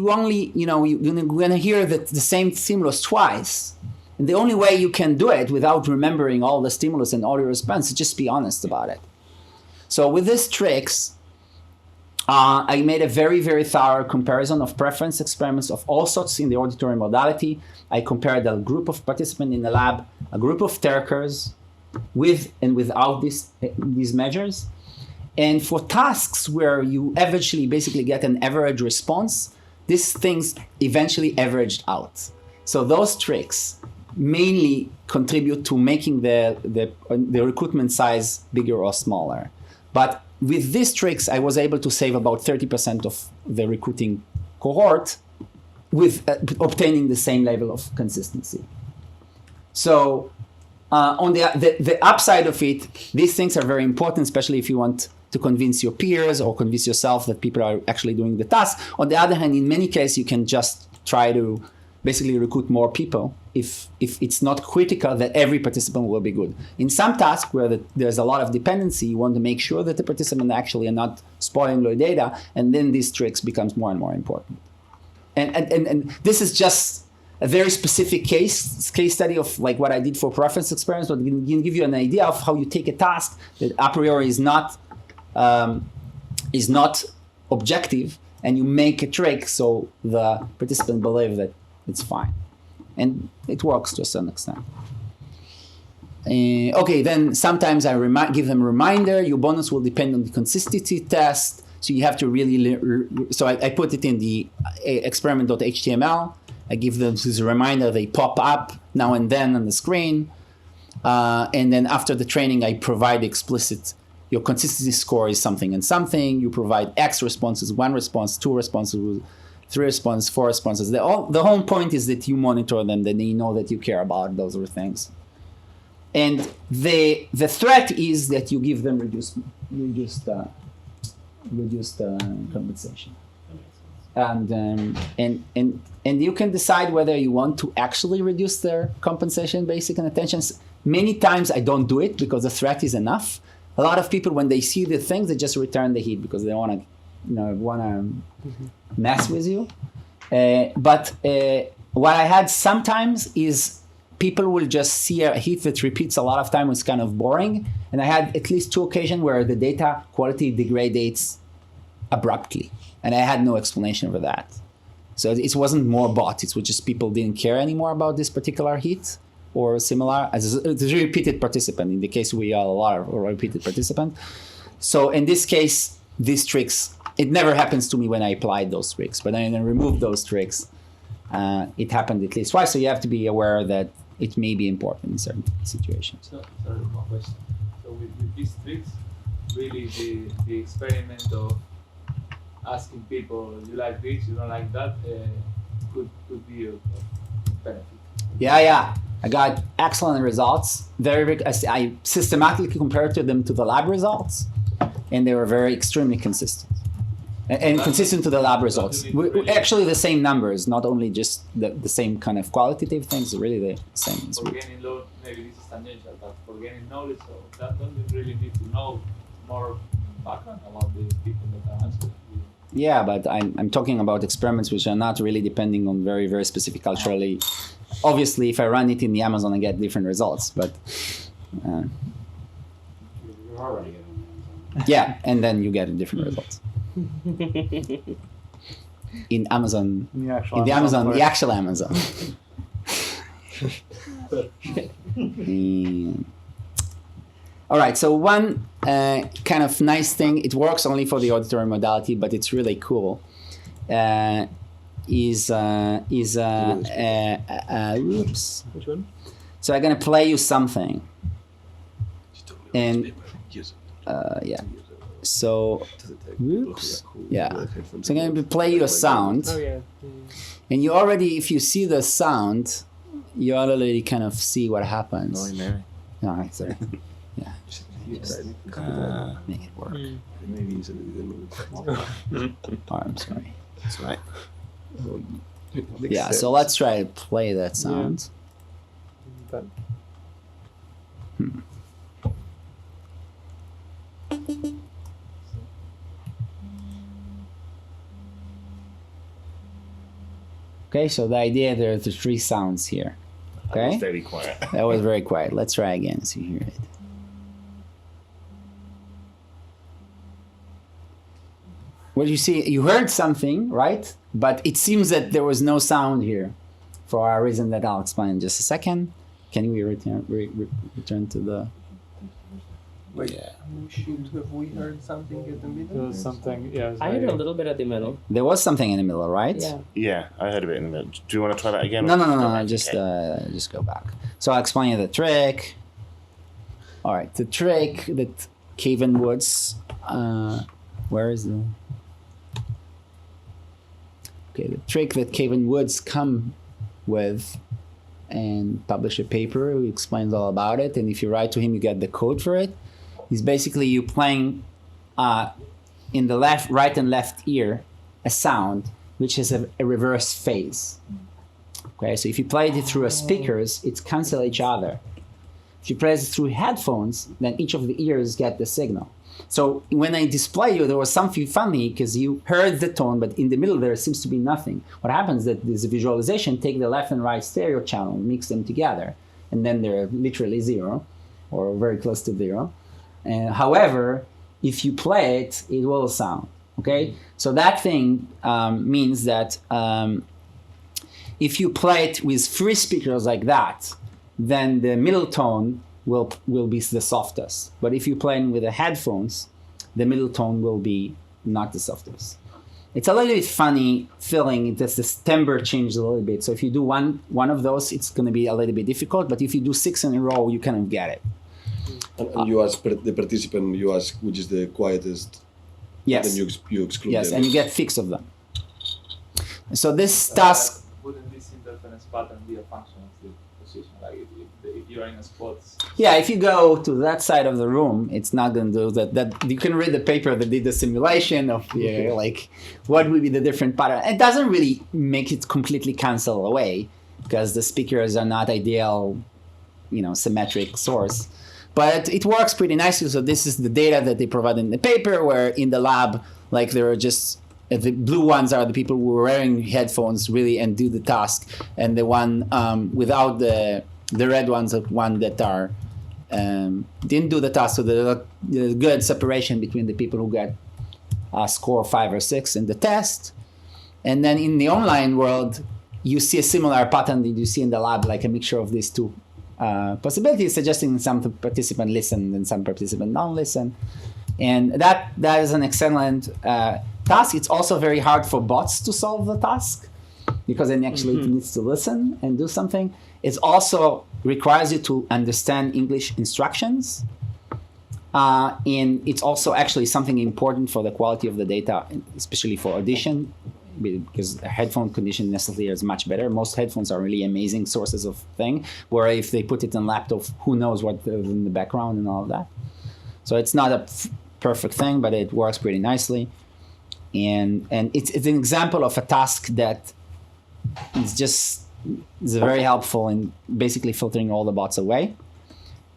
Speaker 1: only, we're gonna hear the same stimulus twice, and the only way you can do it without remembering all the stimulus and all your response is just be honest about it. So with these tricks, I made a very, very thorough comparison of preference experiments of all sorts in the auditory modality. I compared a group of participants in the lab, a group of Turkers, with and without these measures. And for tasks where you eventually basically get an average response, these things eventually averaged out. So those tricks mainly contribute to making the recruitment size bigger or smaller. But with these tricks, I was able to save about 30% of the recruiting cohort with obtaining the same level of consistency. So on the upside of it, these things are very important, especially if you want to convince your peers or convince yourself that people are actually doing the task. On the other hand, in many cases, you can just try to basically recruit more people if it's not critical that every participant will be good. In some tasks where there's a lot of dependency, you want to make sure that the participants actually are not spoiling your data, and then these tricks becomes more and more important. And this is just a very specific case study of like what I did for preference experiments, but it can give you an idea of how you take a task that a priori is not objective, and you make a trick so the participant believe that it's fine, and it works to a certain extent. Okay, then sometimes I give them a reminder. Your bonus will depend on the consistency test, so you have to really. So I put it in the experiment.html. I give them this reminder. They pop up now and then on the screen, and then after the training, I provide explicit. Your consistency score is something and something. You provide X responses, 1 response, 2 responses, 3 responses, 4 responses. The whole point is that you monitor them, that they know that you care about those things. And the threat is that you give them reduced compensation. And you can decide whether you want to actually reduce their compensation, basic and attentions. Many times I don't do it because the threat is enough. A lot of people, when they see the things, they just return the hit because they want to mess with you. But what I had sometimes is people will just see a hit that repeats a lot of time. It's kind of boring. And I had at least 2 occasions where the data quality degrades abruptly. And I had no explanation for that. So it wasn't more bot. It was just people didn't care anymore about this particular hit or similar. As a repeated participant. In the case we are a lot of repeated participant. So in this case, these tricks, it never happens to me when I applied those tricks. But then I removed those tricks. It happened at least twice. So you have to be aware that it may be important in certain situations.
Speaker 3: So, sorry, one question. So with these tricks, really the experiment of asking people, you like this, you don't like that, could be of benefit.
Speaker 1: Yeah. I got excellent results. I systematically compared them to the lab results, and they were very extremely consistent. And consistent to the lab results. Actually the same numbers, not only just the same kind of qualitative things, really the same.
Speaker 3: For gaining load, maybe this is tangential, but for gaining knowledge, so that don't you really need to know more background about the people that are answering.
Speaker 1: Yeah, but I'm talking about experiments which are not really depending on very, very specific culturally. Obviously, if I run it in the Amazon, I get different results, but...
Speaker 2: You're already getting them.
Speaker 1: Yeah, and then you get different results. In Amazon, the actual Amazon. All right, so one kind of nice thing, it works only for the auditory modality, but it's really cool, oops.
Speaker 8: Which one?
Speaker 1: So I'm gonna play you something. And yeah. So, whoops. Yeah. So I'm going to play you a sound.
Speaker 8: Oh, yeah.
Speaker 1: And you already, if you see the sound, you already kind of see what happens.
Speaker 9: Nori Mary.
Speaker 1: All right, sorry. Yeah. Make it work.
Speaker 9: Maybe use it
Speaker 1: Oh, I'm sorry.
Speaker 9: That's right.
Speaker 1: Yeah, so let's try to play that sound.
Speaker 8: But
Speaker 1: Okay, so the idea, there's the 3 sounds here. Okay?
Speaker 7: That was very quiet.
Speaker 1: That was very quiet. Let's try again so you hear it. What you see, you heard something, right? But it seems that there was no sound here for a reason that I'll explain in just a second. Can we return to the...
Speaker 5: Wait, have we heard something at the middle?
Speaker 6: There was something, yeah.
Speaker 4: I heard a little bit at the middle.
Speaker 1: There was something in the middle, right?
Speaker 4: Yeah.
Speaker 7: Yeah, I heard of it in the middle. Do you want to try that again?
Speaker 1: No, just go back. So I'll explain you the trick. All right, the trick that Kevin Woods, where is the... Okay, the trick that Kevin Woods come with and publish a paper who explains all about it, and if you write to him, you get the code for it. Is basically you playing in the right and left ear a sound which has a reverse phase. Okay, so if you play it through speakers, it cancel each other. If you play it through headphones, then each of the ears get the signal. So when I display you, there was something funny because you heard the tone, but in the middle there seems to be nothing. What happens is that this visualization take the left and right stereo channel, mix them together, and then they're literally zero, or very close to zero. However, if you play it, it will sound. Okay, so that thing means that if you play it with 3 speakers like that, then the middle tone will be the softest. But if you're playing with the headphones, the middle tone will be not the softest. It's a little bit funny feeling that the timbre changes a little bit. So if you do one of those, it's going to be a little bit difficult. But if you do 6 in a row, you kind of get it.
Speaker 9: And you ask the participant, you ask which is the quietest.
Speaker 1: Yes.
Speaker 9: Then you exclude
Speaker 1: yes,
Speaker 9: them.
Speaker 1: and you get 6 of them. So this task.
Speaker 3: Wouldn't this interference pattern be a function of the position? Like if you're in a spot.
Speaker 1: Yeah, if you go to that side of the room, it's not going to do that. That you can read the paper that did the simulation of like what would be the different pattern. It doesn't really make it completely cancel away because the speakers are not ideal, symmetric source. But it works pretty nicely. So this is the data that they provide in the paper, where in the lab, like there are just the blue ones are the people who are wearing headphones really and do the task, and the one without the red ones are one that are didn't do the task. So there's a good separation between the people who get a score 5 or 6 in the test, and then in the online world, you see a similar pattern that you see in the lab, like a mixture of these two possibilities, suggesting some participant listen and some participant don't listen, and that is an excellent task. It's also very hard for bots to solve the task because it actually needs to listen and do something. It also requires you to understand English instructions, and it's also actually something important for the quality of the data, especially for audition, because the headphone condition necessarily is much better. Most headphones are really amazing sources of thing, where if they put it on laptop, who knows what is in the background and all of that. So it's not a perfect thing, but it works pretty nicely. And it's an example of a task that is very helpful in basically filtering all the bots away.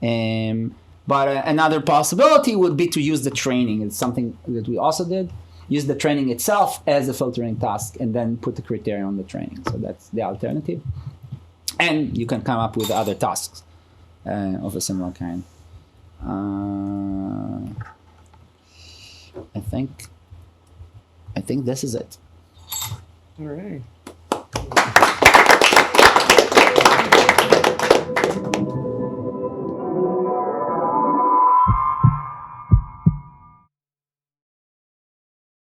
Speaker 1: But another possibility would be to use the training. It's something that we also did. Use the training itself as a filtering task and then put the criteria on the training. So that's the alternative. And you can come up with other tasks of a similar kind. I think this is it.
Speaker 8: All right.